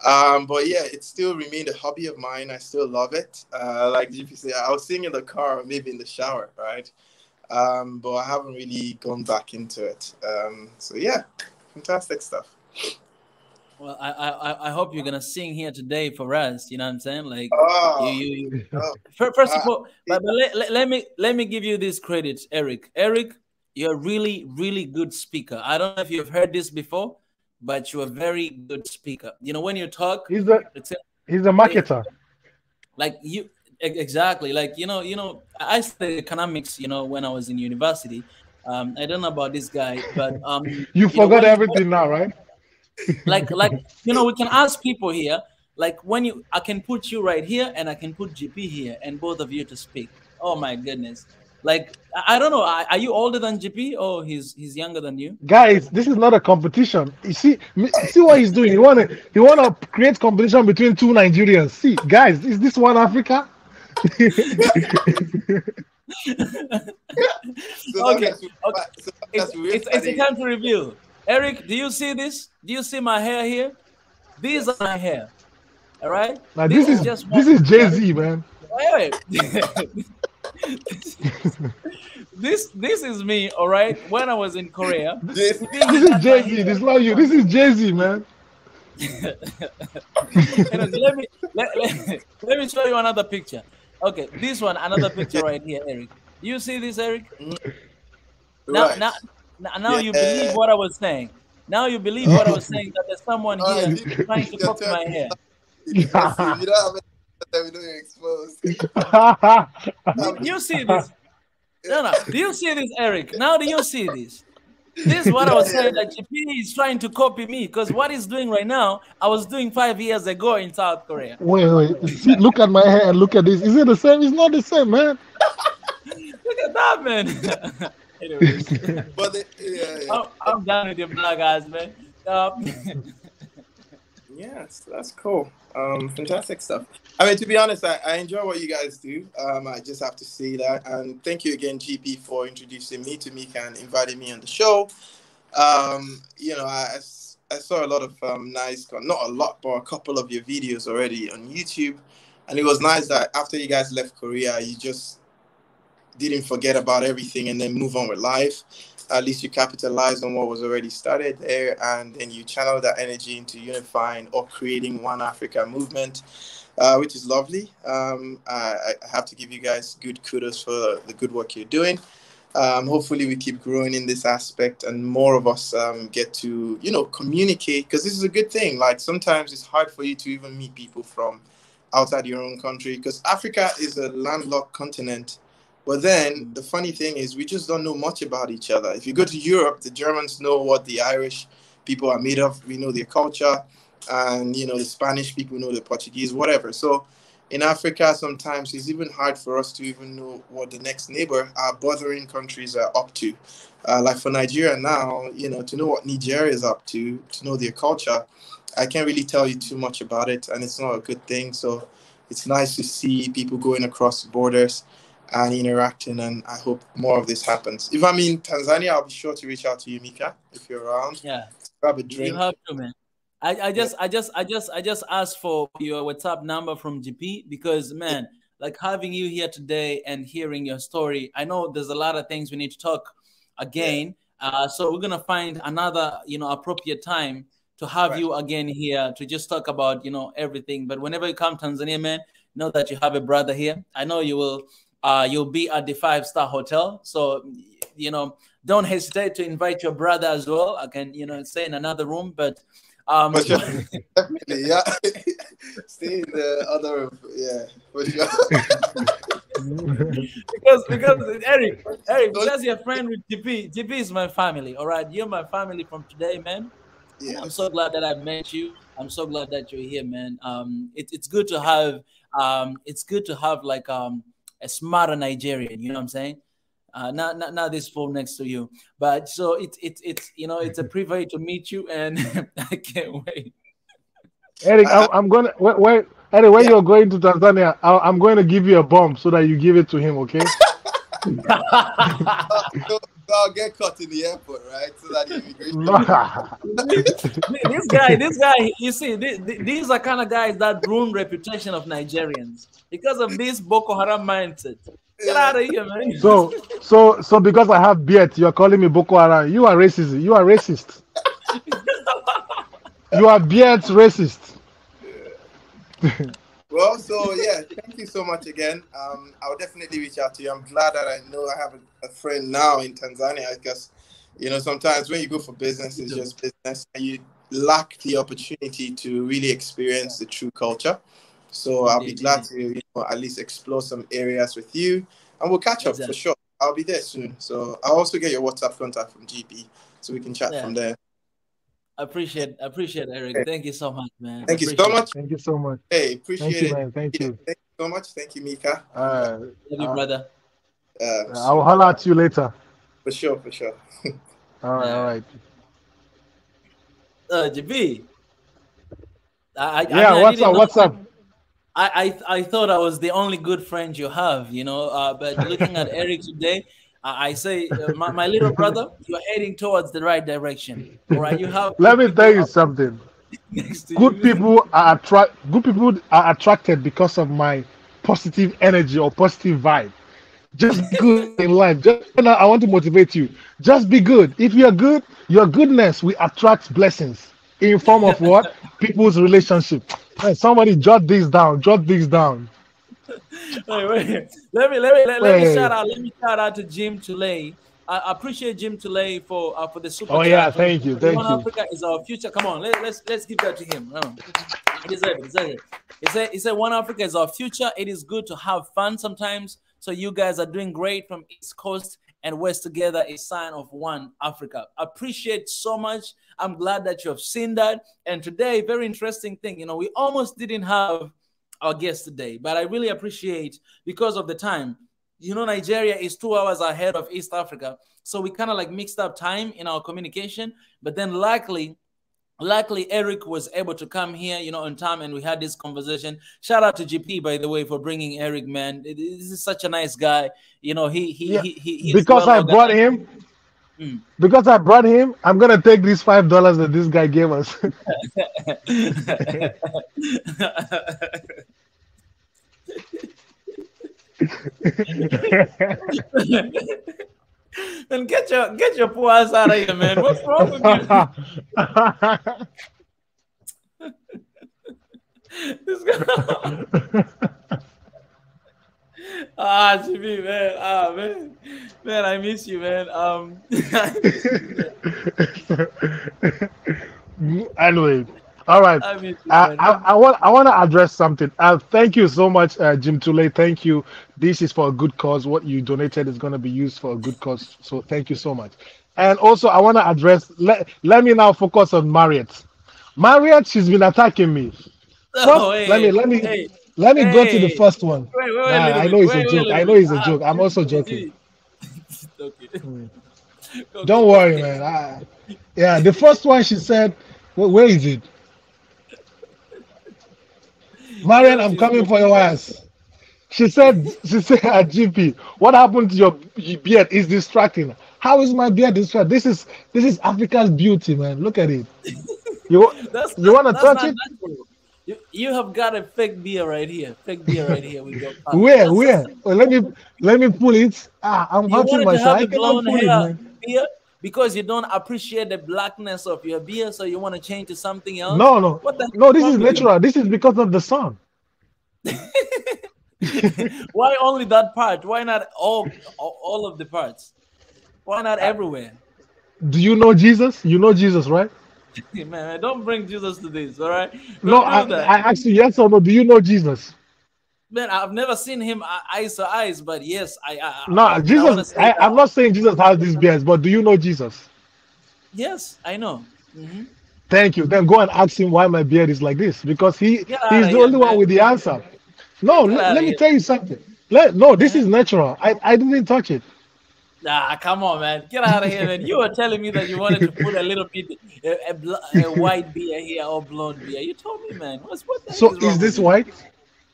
But yeah, it still remained a hobby of mine. I still love it. Like GP said, I'll sing in the car or maybe in the shower, right? But I haven't really gone back into it. So yeah, fantastic stuff. Well, I hope you're gonna sing here today for us. You know what I'm saying? Like you Oh, you, you oh first of uh, all, but let me give you this credit, Eric. Eric, you're a really really good speaker. I don't know if you've heard this before, but you're a very good speaker. When you talk, He's a it's he's a it, marketer. like exactly like I studied economics. When I was in university. I don't know about this guy, but You forgot when you everything now, right? like we can ask people here, like when I can put you right here and I can put GP here and both of you to speak. Oh my goodness. Like I don't know, are you older than GP or he's younger than you? Guys, this is not a competition. You see what he's doing. He wanna create competition between two Nigerians. See, guys, is this one Africa? so long Okay, as we, okay. so long it's as we're it's a studying. time to reveal. Eric, do you see this? Do you see my hair here? These are Yes. my hair. All right. Now This is just one this is picture. Jay-Z, man. Wait, wait. This is me. All right. When I was in Korea, This, he This is got my Jay-Z. hair. This is not you. This is Jay-Z, man. Anyways, let me show you another picture. Okay, this one, another picture right here, Eric. You see this, Eric? Now, right. now you believe Yeah. what I was saying. Now you believe what I Oh, was saying, that there's someone all right. here You, trying to you're copy my turning hair. excessive. You don't have any that we don't expose. You see this? No, no. Do you see this, Eric? Now do you see this? This is what I Yeah, was yeah. saying, that GP is trying to copy me, because what he's doing right now, I was doing 5 years ago in South Korea. Wait. See, look at my hair and look at this. Is it the same? It's not the same, man. Look at that, man. Anyways, But yeah. I'm done with your black guys, man. Yes, that's cool. Fantastic stuff. I mean, to be honest, I enjoy what you guys do. I just have to say that, and thank you again, GP, for introducing me to Mika and inviting me on the show. You know, I saw a lot of nice, not a lot, but a couple of your videos already on YouTube, and it was nice that after you guys left Korea, you just didn't forget about everything and then move on with life. At least you capitalized on what was already started there, and then you channeled that energy into unifying or creating one Africa movement, which is lovely. I have to give you guys good kudos for the good work you're doing. Hopefully we keep growing in this aspect, and more of us get to, you know, communicate, because this is a good thing. Like, sometimes it's hard for you to even meet people from outside your own country, because Africa is a landlocked continent. But then the funny thing is, we just don't know much about each other. If you go to Europe, the Germans know what the Irish people are made of. We know their culture, and you know, the Spanish people know the Portuguese, whatever. So in Africa, sometimes it's even hard for us to even know what the next neighbor, our bordering countries, are up to. Like for Nigeria now, you know, to know what Nigeria is up to know their culture, I can't really tell you too much about it, and it's not a good thing. So it's nice to see people going across borders and interacting, and I hope more of this happens. If I'm in Tanzania, I'll be sure to reach out to you, Mika, if you're around. Yeah, Grab a you drink. have to, man. I just asked for your WhatsApp number from GP, because, man, like, having you here today and hearing your story, I know there's a lot of things we need to talk again. So we're gonna find another, you know, appropriate time to have you again here to just talk about, you know, everything. But whenever you come Tanzania, man, know that you have a brother here. I know you will. You'll be at the 5-star hotel, so, you know, don't hesitate to invite your brother as well. I can, you know, stay in another room, but For sure. Definitely, yeah. Stay in the other room, yeah, for sure. because Eric, because you're friend with GP is my family. All right, you're my family from today, man. Yes. I'm so glad that I met you. I'm so glad that you're here, man. It's good to have like a smarter Nigerian. You know what I'm saying? Not this fool next to you. But so it's you know, it's a privilege to meet you, and I can't wait. Eric, I'm gonna wait. Eric, when Yeah. you're going to Tanzania, I'm going to give you a bomb so that you give it to him, okay? So I'll get caught in the airport, right? So that the immigration. This guy, you see, these are kind of guys that ruin reputation of Nigerians because of this Boko Haram mindset. Get out of here, man. So because I have beard, you're calling me Boko Haram. You are racist. You are racist. You are beard racist. Well, so yeah, thank you so much again. I'll definitely reach out to you. I'm glad that I know I have a friend now in Tanzania, because, you know, sometimes when you go for business, it's just business, and you lack the opportunity to really experience the true culture. So I'll be glad to, you know, at least explore some areas with you, and we'll catch up for sure. I'll be there soon. So I'll also get your WhatsApp contact from GP so we can chat from there. I appreciate Eric. Thank you so much, man. Thank you so much. Thank you so much. Hey, appreciate it. Man. Thank you. Thank you so much. Thank you, Mika. Love you, brother. I'll holler at you later. For sure, for sure. All right. GB. What's up? I thought I was the only good friend you have, you know, but looking at Eric today, I say, my little brother, you're heading towards the right direction. All right, you have. Let me tell you something. next to Good you. people are attracted because of my positive energy or positive vibe. Just be good in life. Just right now, I want to motivate you. Just be good. If you're good, your goodness will attract blessings in form of what? People's relationship. Hey, somebody jot this down. Jot this down. Wait. Wait. Let me shout out to Jim Tulay. I appreciate Jim Tulay for the super Oh yeah, chat. thank you, One thank you. Africa is our future. Come on, let's give that to him. He deserves it. He deserves it. He said One Africa is our future. It is good to have fun sometimes. So you guys are doing great from East Coast and West together. A sign of One Africa. Appreciate so much. I'm glad that you have seen that. And today, very interesting thing. We almost didn't have our guest today, but I really appreciate because of the time. Nigeria is 2 hours ahead of East Africa, so we kind of like mixed up time in our communication. But then, luckily, Eric was able to come here, on time, and we had this conversation. Shout out to GP, by the way, for bringing Eric. Man, this is such a nice guy. Yeah, He's because well I brought organized. him. Mm. Because I brought him, I'm gonna take these $5 that this guy gave us. Then get your poor ass out of here, man. What's wrong with you? This guy. GB, man. Man, I miss you, man. I miss you, man. Anyway, all right. I miss you, I, man. I, I want to address something. Thank you so much, Jim Tule. Thank you. This is for a good cause. What you donated is going to be used for a good cause. So thank you so much. And also, I want to address. Let me now focus on Marriott. Marriott, she's been attacking me. Oh, First, hey, hey, let me go to the hey. first one. Wait a Nah, little I bit. know it's a Wait a joke. I little know bit. it's a joke. I'm also joking. GB. Okay. Hmm. Go Don't go worry, ahead. man. Yeah, the first one she said, where is it? You Marian, know I'm she's coming good. for your ass. She said at GP, what happened to your beard is distracting. How is my beard distracting? This is Africa's beauty, man. Look at it. You That's you not want to that's touch not it? natural. You have got a fake beer right here. Fake beer right here with your color. Where? That's Where? Oh, let me pull it. I'm you hurting wanted to myself. have I a cannot blonde pull it, hair man. beer because you don't appreciate the blackness of your beer, so you want to change to something else. No, no, What the heck no. is This wrong is with you? natural. This is because of the sun. Why only that part? Why not all of the parts? Why not everywhere? Do you know Jesus? You know Jesus, right? Man, don't bring Jesus to this, all right? No, Don't I, do that. I asked you yes or no. Do you know Jesus? Man, I've never seen him eyes to eyes, but yes, No, I want to Jesus. say I'm not saying Jesus has these beards, but do you know Jesus? yes, I know. Thank you. Then go and ask him why my beard is like this, because Get out he's of the here, only one man. with the answer. No, Get out let of me here. tell you something. No, this Uh-huh. is natural. I didn't touch it. Nah, come on, man. Get out of here, man. You were telling me that you wanted to put a little bit a white beer here or blonde beer. You told me, man. What the heck So is is wrong with this you? white?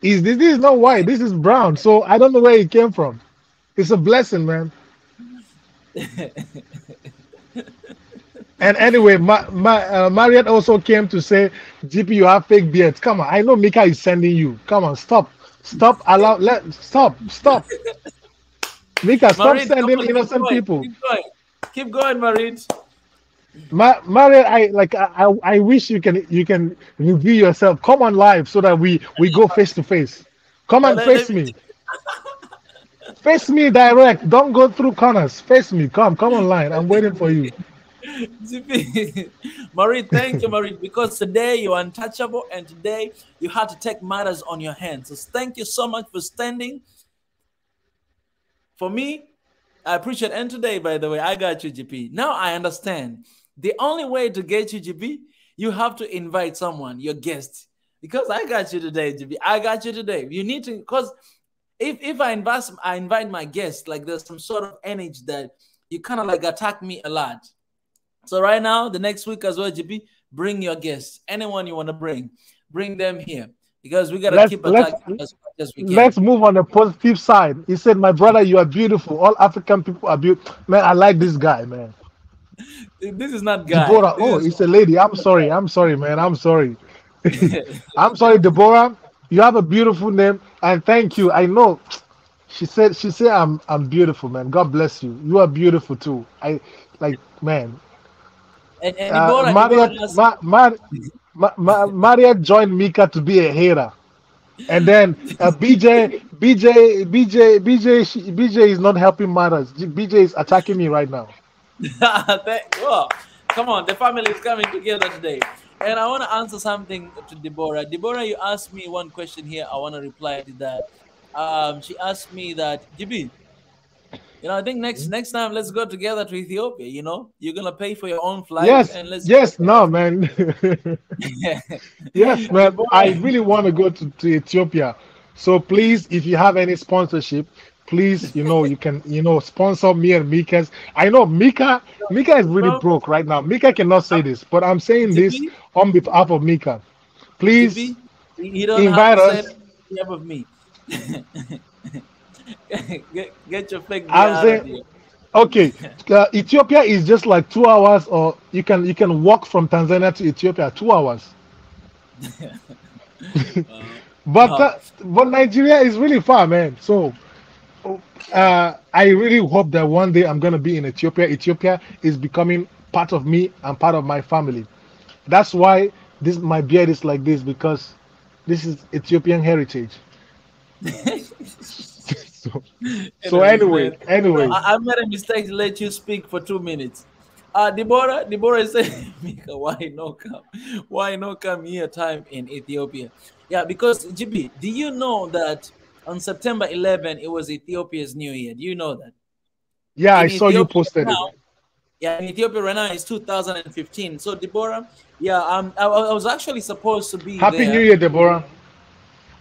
This is not white? This is brown. So I don't know where it came from. It's a blessing, man. And anyway, Marriott also came to say, GP, you have fake beards. Come on, I know Mika is sending you. Come on, stop, stop. Mika, stop Marit, come sending on, keep innocent going. people. Keep going, Marit. Marriott, I wish you can review yourself. Come on live so that we go face to face. Come No, and face let me me. Face me direct. Don't go through corners. Face me. Come online. I'm waiting for you. GP. Marit, thank you, Marit, because today you're untouchable and today you had to take matters on your hands. So thank you so much for standing for me. I appreciate it. And today, by the way, I got you, GP. Now I understand. The only way to get you, GP, you have to invite someone, your guest. Because I got you today, GP. I got you today. You need to, because if I invite my guest, like there's some sort of energy that you kind of like attack me a lot. So right now, the next week as well, GP, bring your guests. Anyone you want to bring them here. Because we gotta Let's keep let's attacking as much as we can. let's move on the positive side. He said, "My brother, you are beautiful. All African people are beautiful." Man, I like this guy, man. This is not guy. Deborah. Oh, This it's a lady. I'm sorry. I'm sorry, man. I'm sorry. is I'm sorry, Deborah. You have a beautiful name, and thank you. I know. She said I'm beautiful, man. God bless you. You are beautiful too. I like, man. and Deborah Maria, just Maria joined Mika to be a hater, and then BJ is not helping matters. BJ is attacking me right now. well, come on, the family is coming together today. And I want to answer something to Deborah. Deborah, you asked me one question here. I want to reply to that. She asked me that, GB, I think next time let's go together to Ethiopia. You're gonna pay for your own flight Yes, and let's go yes, no, man. there. Yes, man. I Deborah, really want to go to Ethiopia. So please, if you have any sponsorship, please, you can, sponsor me and Mika's. I know Mika is really bro, broke right now. Mika cannot say um, this, but I'm saying this GB, on behalf of Mika. Please GB, you don't have invite to say it us. on behalf of me. Get your fake beer I'm out of saying, here. okay, Ethiopia is just like 2 hours, or you can walk from Tanzania to Ethiopia 2 hours. Uh, But wow. Nigeria is really far, man. So I really hope that one day I'm gonna be in Ethiopia. Ethiopia is becoming part of me and part of my family. That's why this my beard is like this, because this is Ethiopian heritage. so, so Anyways, man, anyway, I made a mistake to let you speak for 2 minutes. Deborah is saying, Mika, why no come here time in Ethiopia? Yeah, because GB, do you know that on September 11 it was Ethiopia's New Year? Do you know that yeah, I in saw you Ethiopia posted it. now? Yeah, in Ethiopia right now it's 2015. So Deborah, yeah, I was actually supposed to be Happy New there. Year, Deborah.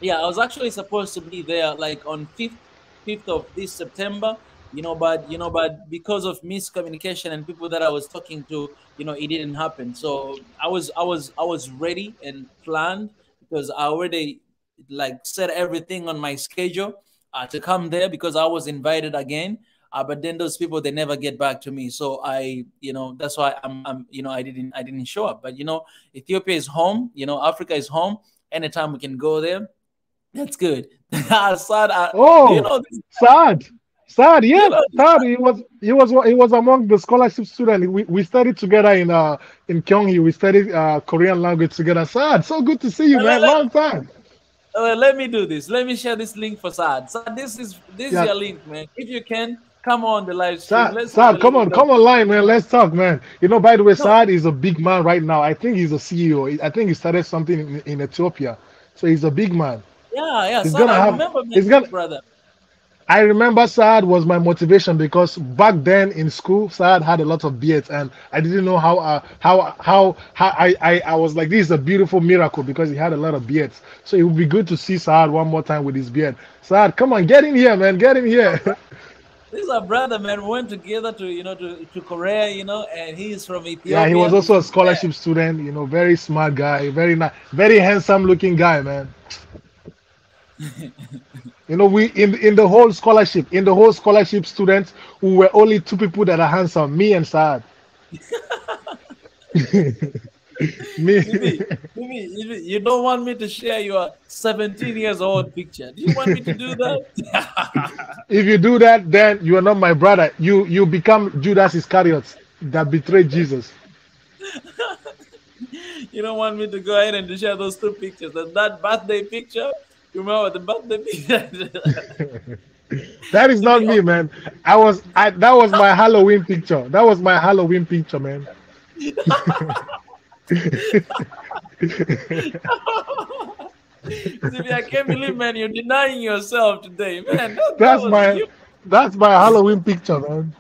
Yeah, I was actually supposed to be there like on fifth of this September, but because of miscommunication and people that I was talking to, it didn't happen. So I was ready and planned because I already like set everything on my schedule to come there because I was invited again. But then those people they never get back to me. So that's why I didn't show up. But Ethiopia is home. Africa is home. Anytime we can go there, that's good. Assad, do you Oh, know this? Saad. Saad, Do you yes, know this? Saad. He was among the scholarship students. We studied together in Kyonghi. We studied Korean language together. Saad, so good to see you, Let, man. let, Long time. let me do this. Let me share this link for Saad. Saad, this is Yeah, your link, man. If you can, come on the live stream. Saad, Let's have a Saad, come little on, bit of come online, man. Let's talk, man. By the way, no. Saad is a big man right now. I think he's a CEO. I think he started something in Ethiopia. So he's a big man. Yeah, yeah. He's Saad, gonna I have. remember He's meeting gonna. you, brother. I remember Saad was my motivation because back then in school, Saad had a lot of beards, and I didn't know how I was like, this is a beautiful miracle because he had a lot of beards. So it would be good to see Saad one more time with his beard. Saad, come on, get in here, man, get in Our here. bro- This is our brother, man. We went together to Korea, and he's from Yeah, he was Ethiopia. also a scholarship student. Very smart guy, very nice, very handsome looking guy, man. We in the whole scholarship students, who were only two people that are handsome, me and Saad. Me. Jimmy, Jimmy, you don't want me to share your 17 years old picture. Do you want me to do that? If you do that, then you are not my brother. You become Judas Iscariot that betrayed Jesus. You don't want me to go ahead and to share those two pictures. That birthday picture, you remember the birthday picture? That is not Jimmy, me, man. That was my Halloween picture. That was my Halloween picture, man. Jimmy, I can't believe, man, you're denying yourself today, man. That That's was my you. that's my Halloween picture, man.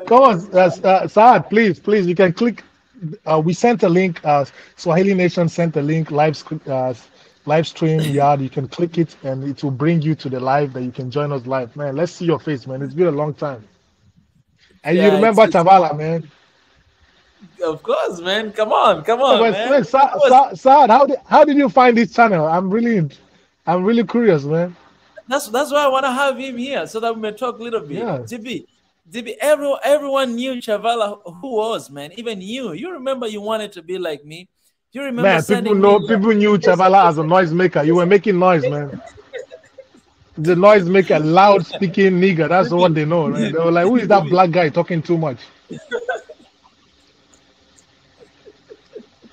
Come on, Saad, please, you can click. We sent a link. Swahili Nation sent a link. Live stream yard. You can click it, and it will bring you to the live that you can join us live. Man, let's see your face, man. It's been a long time. And you Yeah, remember Chavala, man. of course, man. Come Yeah, on, but man. man, Saad, how did you find this channel? I'm really curious, man. That's why I want to have him here so that we may talk a little bit. Yeah. GB, everyone knew Chavala who was, man. Even you. You remember you wanted to be like me. You remember Man, sending me people knew Chavala as a noisemaker. You were making noise, man. The noisemaker, loud speaking nigga. That's what they know, right? They were like, who is that black guy talking too much?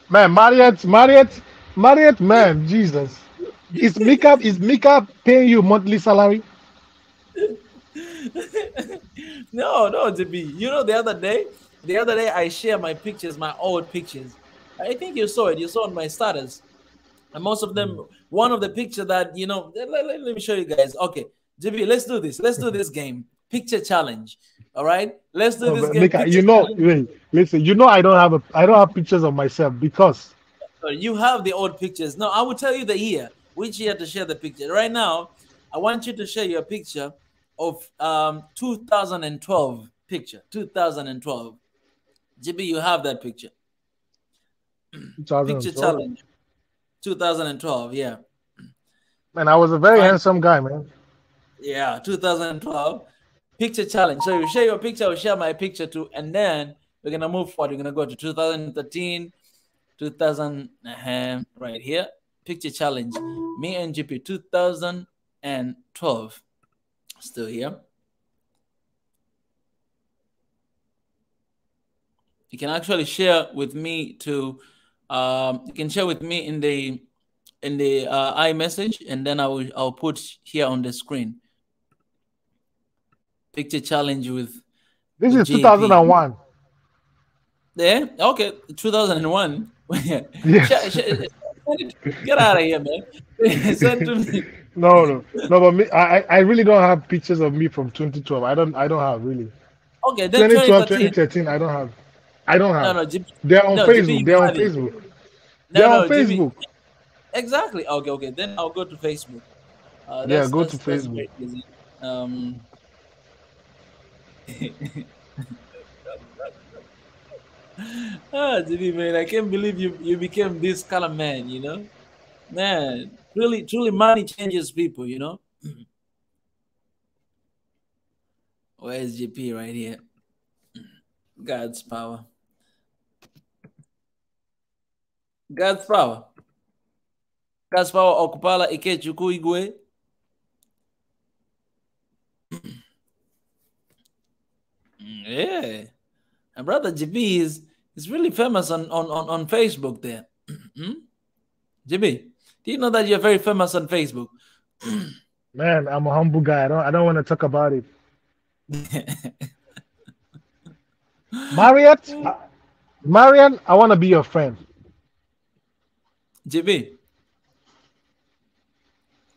Man, Marriott, man, Jesus. Is Mika paying you monthly salary? No, GB. You know, the other day I shared my pictures, my old pictures. I think you saw it. You saw on my status. And most of them, one of the picture that, you know, let me show you guys. Okay, GB, let's do this. Let's do this game. Picture challenge. All right? Let's do this game. Mika, you know, listen, you know I don't have pictures of myself because you have the old pictures. No, I will tell you the year. Which year to share the picture. Right now, I want you to share your picture of 2012 picture. 2012. GB, you have that picture. Picture challenge. 2012, yeah. Man, I was a very handsome guy, man. Yeah, 2012. Picture challenge. So you share your picture, I'll share my picture too, and then we're gonna move forward. We're gonna go to 2013, 2000, right here. Picture challenge. Me and GP 2012. Still here. You can actually share with me to you can share with me in the iMessage, and then I'll put here on the screen. Picture challenge with this is 2001. Yeah, okay, 2001. Yeah. Get out of here, man. Send to me. No, but me, I really don't have pictures of me from 2012. I don't have really. Okay, then 2012, 2013, I don't have. No, they're on Facebook. They're on Facebook. They're on Facebook. Exactly. Okay. Then I'll go to Facebook. Yeah, go to Facebook. GB, man, I can't believe you became this kind of man, you know? Man, truly money changes people, you know? Where's GP right here? God's power. God's power. God's power okupala ikechuku igwe. Yeah. And brother GB is really famous on Facebook there. GB, do you know that you're very famous on Facebook? Man, I'm a humble guy. I don't want to talk about it. Marriott, I want to be your friend. GB.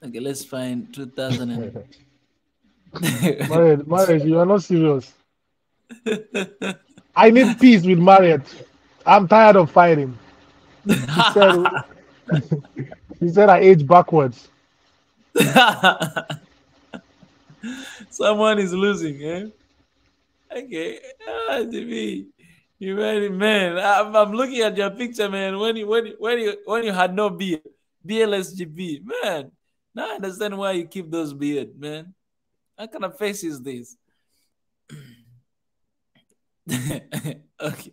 Okay, let's find 2000. Marriott, you are not serious. I need peace with Marriott. I'm tired of fighting. He said I age backwards. Someone is losing, eh? Okay. GB, you ready, man? I'm looking at your picture, man. When you had no beard, beardless GB, man. Now I understand why you keep those beard, man. What kind of face is this? Okay.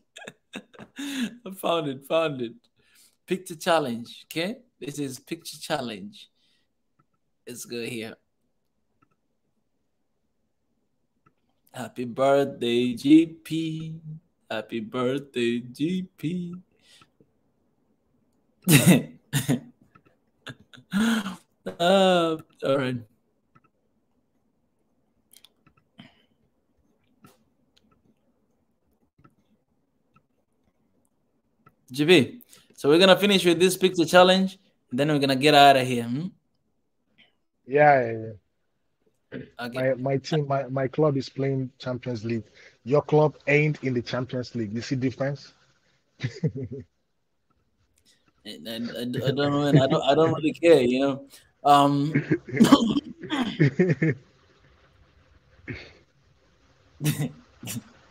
I found it. Picture challenge. Okay, this is picture challenge. Let's go here. Happy birthday, GP. Happy birthday, GP. All right. GB, so we're gonna finish with this picture challenge, and then we're gonna get out of here. Yeah. Okay. My team, my club is playing Champions League. Your club ain't in the Champions League. You see difference? I don't know, and I don't really care, you know.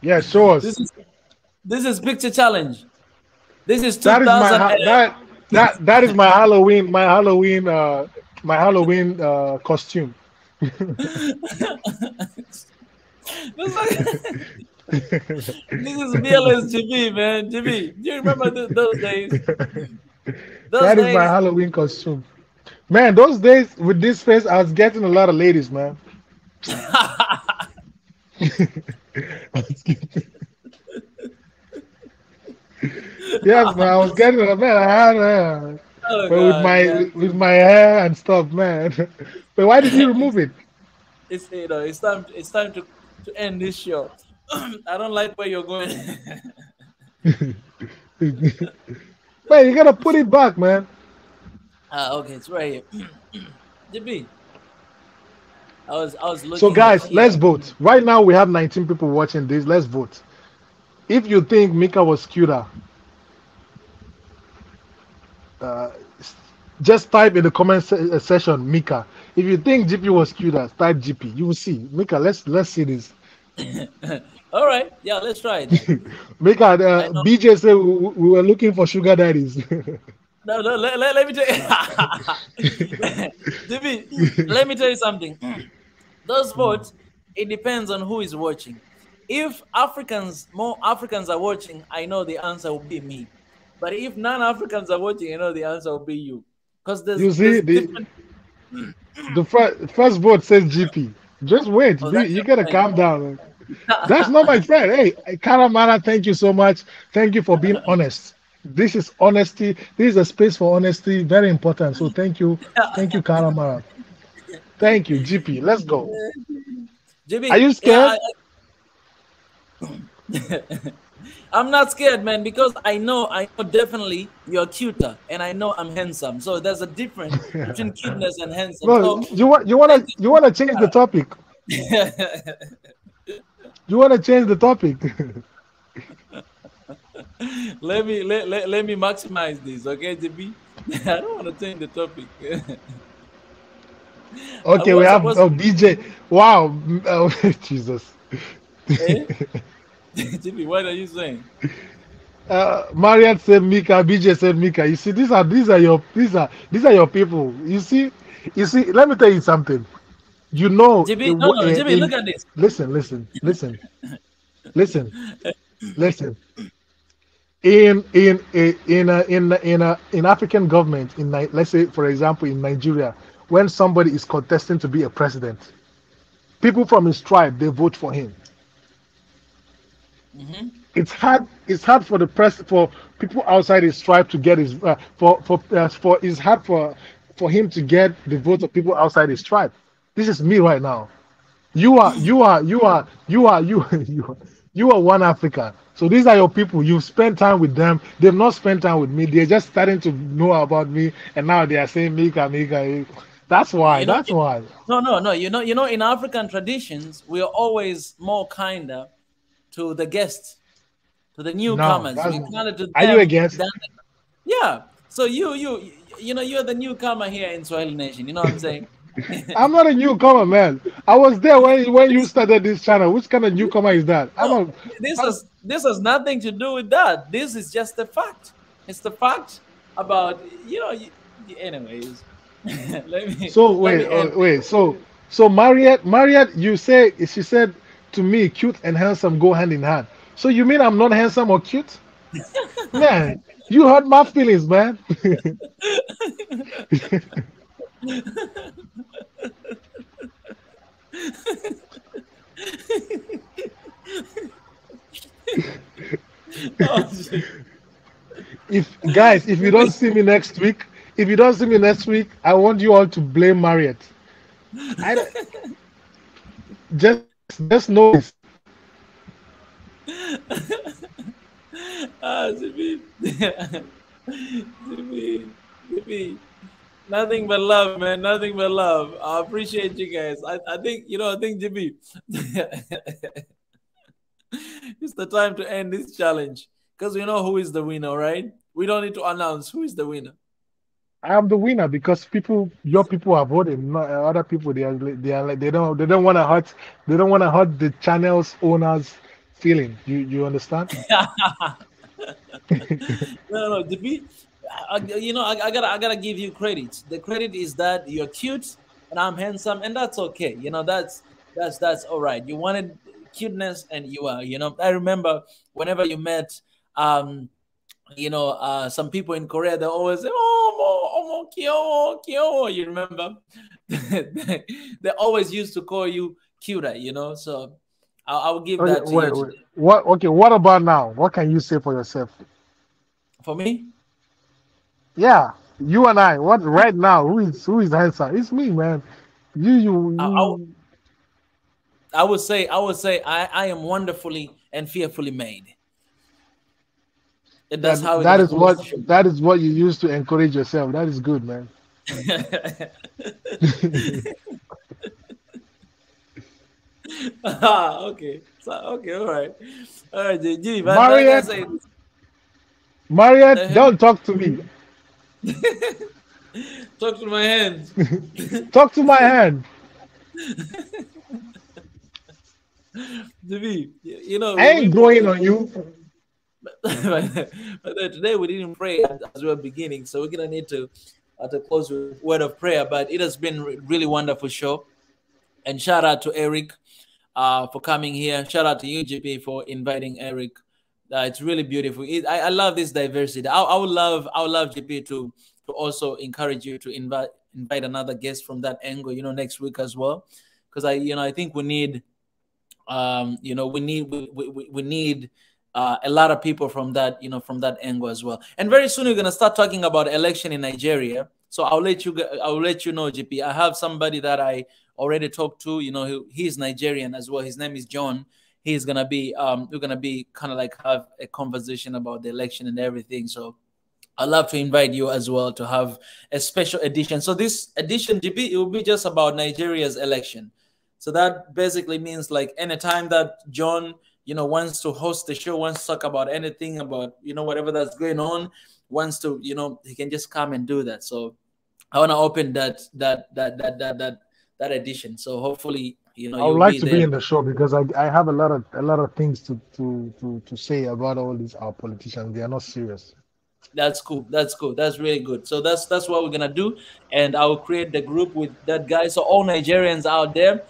Yeah, show us. This is picture challenge. This is 2000. That is my Halloween costume. This is BLS GB, man. GB, do you remember those days? Those That is my days. Halloween costume. Man, those days with this face, I was getting a lot of ladies, man. Yes, man, I was getting a man. I had Oh but with God, my man. with my hair and stuff, man. But why did you remove it? It's it's time. It's time to end this show. I don't like where you're going. Man, you gotta put it back, man. Okay, it's right here. GB, I was So, looking at guys, here. let's vote. Right now, we have 19 people watching this. Let's vote. If you think Mika was cuter, uh, just type in the comment section Mika. If you think GP was cuter, type GP. You will see Mika. Let's see this. All right, yeah, let's try it then. Mika, I know. BJ said we were looking for sugar daddies. No, no. Let me tell you, GB. Let me tell you something. Those votes, it depends on who is watching. If more Africans are watching, I know the answer will be me. But if non-Africans are watching, I know the answer will be you. Because You there's see, different. the first vote says GP. Just wait. Oh, that's You your gotta friend. calm down, man. That's not my friend. Hey, Karamara, thank you so much. Thank you for being honest. This is honesty. This is a space for honesty. Very important. So thank you, Karamara. Thank you, GP. Let's go. Are JB, you yeah, scared? I'm not scared, man, because I know definitely you're cuter, and I know I'm handsome. So there's a difference between cuteness and handsome. No, So thank you wanna change the topic. you. You wanna change the topic. Let me maximize this, okay, JB? I don't want to change the topic. I Okay, we was have supposed to, BJ. Wow, oh, Jesus. eh? JB, what are you saying? Marian said Mika, BJ said Mika. You see, these are your people. You see. Let me tell you something. You know, JB, no, no, JB, look in at this. listen, listen, listen. In African government, let's say for example in Nigeria, when somebody is contesting to be a president, people from his tribe they vote for him. Hmm. It's hard for the press for people outside his tribe to get his for it's hard for him to get the votes of people outside his tribe. This is me right now. You are one Africa. So these are your people. You've spent time with them. They've not spent time with me. They're just starting to know about me, and now they are saying Mika, Mika. That's why. You know, That's why. no, no, no. In African traditions, we are always more kinder to the guests, to the No, newcomers. that's. We're kinder to Are you them against? than yeah. So you're the newcomer here in Swahili Nation. You know what I'm saying? I'm not a newcomer, man. I was there when you started this channel. Which kind of newcomer is that? No, this has nothing to do with that. This is just the fact. It's the fact about anyways. So Let wait, me end. wait. So Marriott, you say she said to me, cute and handsome go hand in hand. So you mean I'm not handsome or cute, man? You hurt my feelings, man. Oh, shit. If guys, if you don't see me next week, I want you all to blame Marriott. I just know this. Jimmy. Jimmy. Jimmy. Nothing but love, man. Nothing but love. I appreciate you guys. I think, Jimmy, it's the time to end this challenge because we know who is the winner, right? We don't need to announce who is the winner. I am the winner because your people are voting. Not other people. They don't want to hurt. They don't want to hurt the channel's owners' feeling. You understand? No, Jimmy. I gotta give you credit. The credit is that you're cute and I'm handsome, and that's okay. You know, that's all right. You wanted cuteness, and you are. You know, I remember whenever you met, some people in Korea, they always say, "Oh, mo, kyo, kyo." You remember? They always used to call you cuter. You know, so I'll give Okay, that to you wait, wait. today. What? Okay, what about now? What can you say for yourself? For me, Yeah, you and I. What right now? Who is handsome? It's me, man. You, you, I, I, you. I would say I am wonderfully and fearfully made. And that's That how we're that gonna is close what the show. that is what you use to encourage yourself. That is good, man. Okay. So okay, all right, Jimmy. But like I Mariette, say, Mariette, uh, don't talk to me. talk to my hands. Talk to my hand. Jimmy, you know, I ain't growing on you. but today we didn't pray as we were beginning, so we're gonna need to close with a word of prayer. But it has been really wonderful show, and shout out to Eric for coming here. Shout out to you, GP, for inviting Eric. It's really beautiful. I love this diversity. I would love GP to also encourage you to invite another guest from that angle. You know, next week as well, because I think we need we need a lot of people from that from that angle as well. And very soon we're gonna start talking about election in Nigeria. So I'll let you know, GP. I have somebody that I already talked to. You know, he's Nigerian as well. His name is John. He's gonna be we're gonna be kind of like have a conversation about the election and everything. So I'd love to invite you as well to have a special edition. So this edition, GP, it will be just about Nigeria's election. So that basically means like anytime that John, wants to host the show, wants to talk about anything about, whatever that's going on, wants to, he can just come and do that. So I want to open that edition. So hopefully, I would you'll like be to be there. in the show because I have a lot of things to say about all these our politicians. They are not serious. That's cool. That's cool. That's really good. So that's what we're gonna do, and I will create the group with that guy. So all Nigerians out there,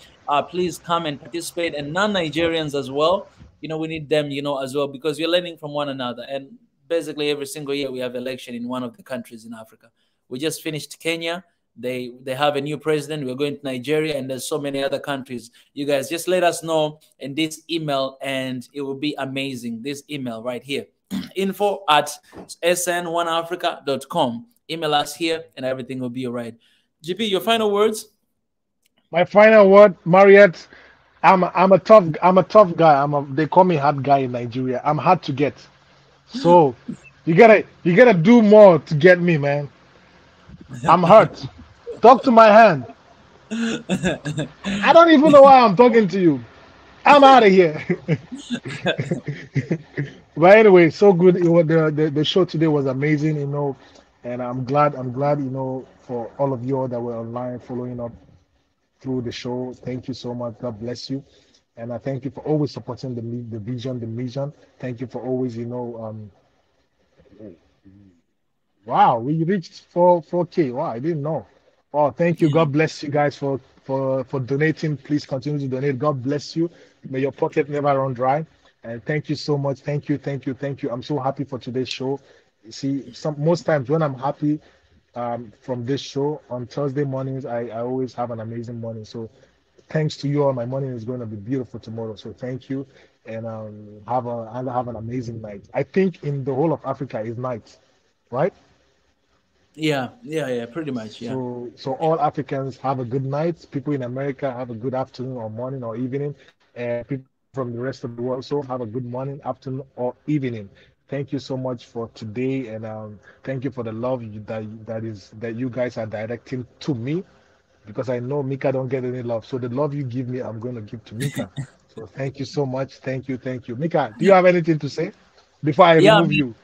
please come and participate, and non-Nigerians as well. We need them, as well, because we're learning from one another. And basically, every single year we have election in one of the countries in Africa. We just finished Kenya. They have a new president. We're going to Nigeria, and there's so many other countries. You guys just let us know in this email, and it will be amazing. This email right here info@sn1africa.com. Email us here and everything will be all right. GP, your final words? My final word, Mariette. I'm a tough guy. They call me hard guy in Nigeria. I'm hard to get. So you gotta do more to get me, man. I'm hurt. Talk to my hand. I don't even know why I'm talking to you. I'm out of here. But anyway, so good. The show today was amazing, and I'm glad, for all of you all that were online following up through the show. Thank you so much. God bless you. And I thank you for always supporting the vision, the mission. Thank you for always, wow, we reached 4K. Wow, I didn't know. Oh, thank you. Yeah. God bless you guys for donating. Please continue to donate. God bless you. May your pocket never run dry. And thank you so much. Thank you, thank you, thank you. I'm so happy for today's show. You see, most times when I'm happy from this show on Thursday mornings, I always have an amazing morning. So thanks to you all, my morning is going to be beautiful tomorrow. So thank you, and have an amazing night. I think in the whole of Africa is night, right? Yeah, pretty much. Yeah. So all Africans have a good night. People in America have a good afternoon or morning or evening, and people from the rest of the world also have a good morning, afternoon, or evening. Thank you so much for today, and thank you for the love that you guys are directing to me, because I know Mika don't get any love. So the love you give me, I'm going to give to Mika. So thank you so much. Thank you, thank you. Mika, do you have anything to say before I Yeah, remove you?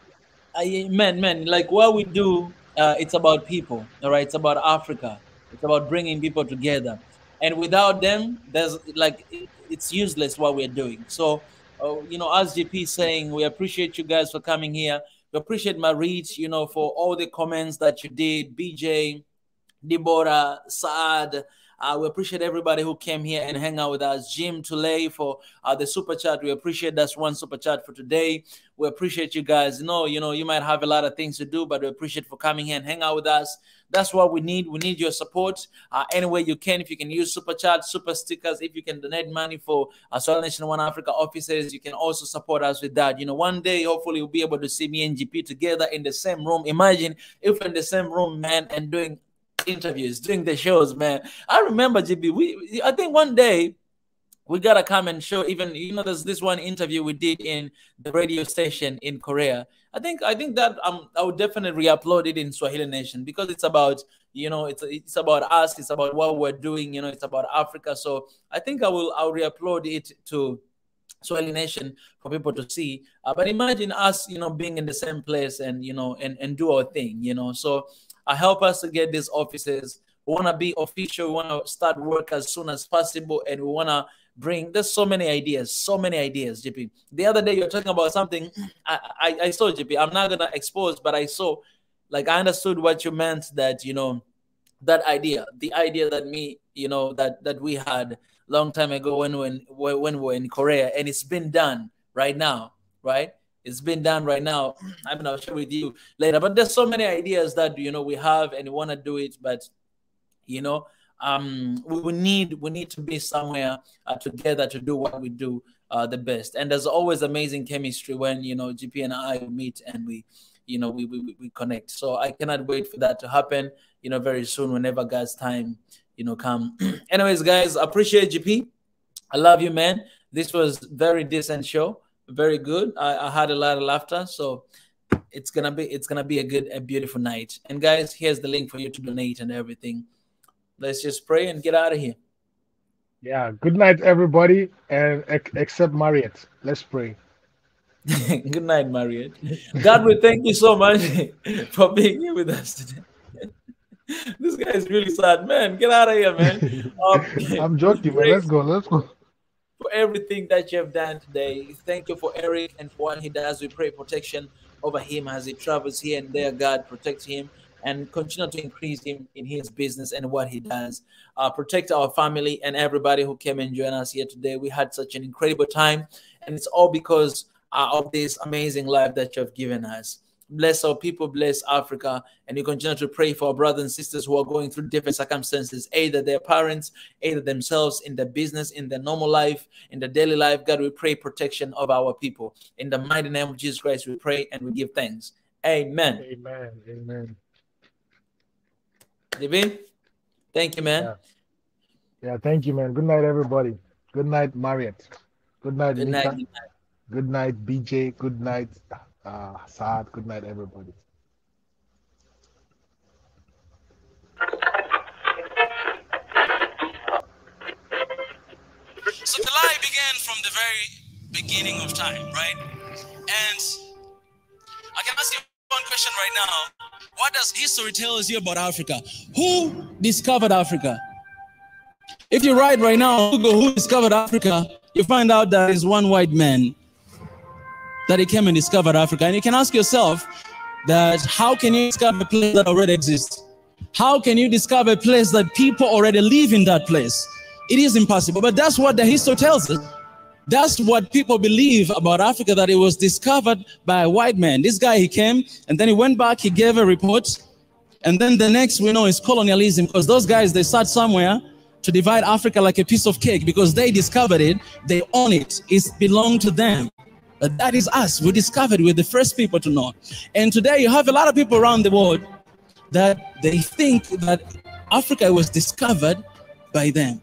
man, like what we do, it's about people, all right? It's about Africa. It's about bringing people together. And without them, there's like it's useless what we're doing. So, as GP is saying, we appreciate you guys for coming here. We appreciate Marit, for all the comments that you did, BJ, Deborah, Saad, We appreciate everybody who came here and hang out with us. Jim Tulay for the super chat. We appreciate that's one super chat for today. We appreciate you guys. You might have a lot of things to do, but we appreciate for coming here and hang out with us. That's what we need. We need your support any way you can. If you can use super chat, super stickers, if you can donate money for Soil Nation One Africa offices, you can also support us with that. One day, hopefully, you'll be able to see me and GP together in the same room. Imagine if we're in the same room, man, and doing interviews, doing the shows, man. I remember, GP, I think one day, we gotta come and show. Even there's this one interview we did in the radio station in Korea. I think that I would definitely re-upload it in Swahili Nation, because it's about it's about us. It's about what we're doing. It's about Africa. So I think I'll re-upload it to Swahili Nation for people to see. But imagine us, being in the same place and and do our thing. So I help us to get these offices. We want to be official. We want to start work as soon as possible, and we want to there's so many ideas, GP. The other day you're talking about something I saw, GP. I'm not gonna expose, but I saw, I understood what you meant, that that idea, the idea that that we had long time ago when we were in Korea, and it's been done right now, right? It's been done right now. I'll share with you later. But there's so many ideas that we have and we want to do it, but we need to be somewhere together to do what we do the best. And there's always amazing chemistry when GP and I meet and we connect. So I cannot wait for that to happen very soon, whenever God's time come. Anyways, guys, appreciate GP. I love you, man. This was very decent show, very good. I had a lot of laughter, so it's gonna be a beautiful night. And guys, here's the link for you to donate and everything. Let's just pray and get out of here. Yeah. Good night, everybody, and except Marriott. Let's pray. Good night, Marriott. God, we thank you so much for being here with us today. This guy is really sad, man. Get out of here, man. I'm joking, man. Let's go. For everything that you have done today. Thank you for Eric and for what he does. We pray protection over him as he travels here and there. God, protect him and continue to increase him in his business and what he does. Protect our family and everybody who came and joined us here today. We had such an incredible time, and it's all because of this amazing life that you have given us. Bless our people, bless Africa, and you continue to pray for our brothers and sisters who are going through different circumstances, either their parents, either themselves, in their business, in their normal life, in their daily life. God, we pray protection of our people. In the mighty name of Jesus Christ, we pray and we give thanks. Amen. Amen. Amen. David, thank you, man. Yeah, thank you, man. Good night, everybody. Good night, Marriott. Good night, Nika. Good night, BJ. Good night, Saad. Good night, everybody. So the lie began from the very beginning of time, right? And I can ask you one question right now. What does history tell us you about Africa? Who discovered Africa? If you write right now, Google who discovered Africa, you find out that it's one white man that he came and discovered Africa. And you can ask yourself that how can you discover a place that already exists? How can you discover a place that people already live in that place? It is impossible, but that's what the history tells us. That's what people believe about Africa, that it was discovered by a white man. This guy, he came, and then he went back, he gave a report, and then the next we know is colonialism, because those guys, they sat somewhere to divide Africa like a piece of cake, because they discovered it, they own it, it belonged to them. But that is us. We discovered it. We're the first people to know. And today you have a lot of people around the world that they think that Africa was discovered by them.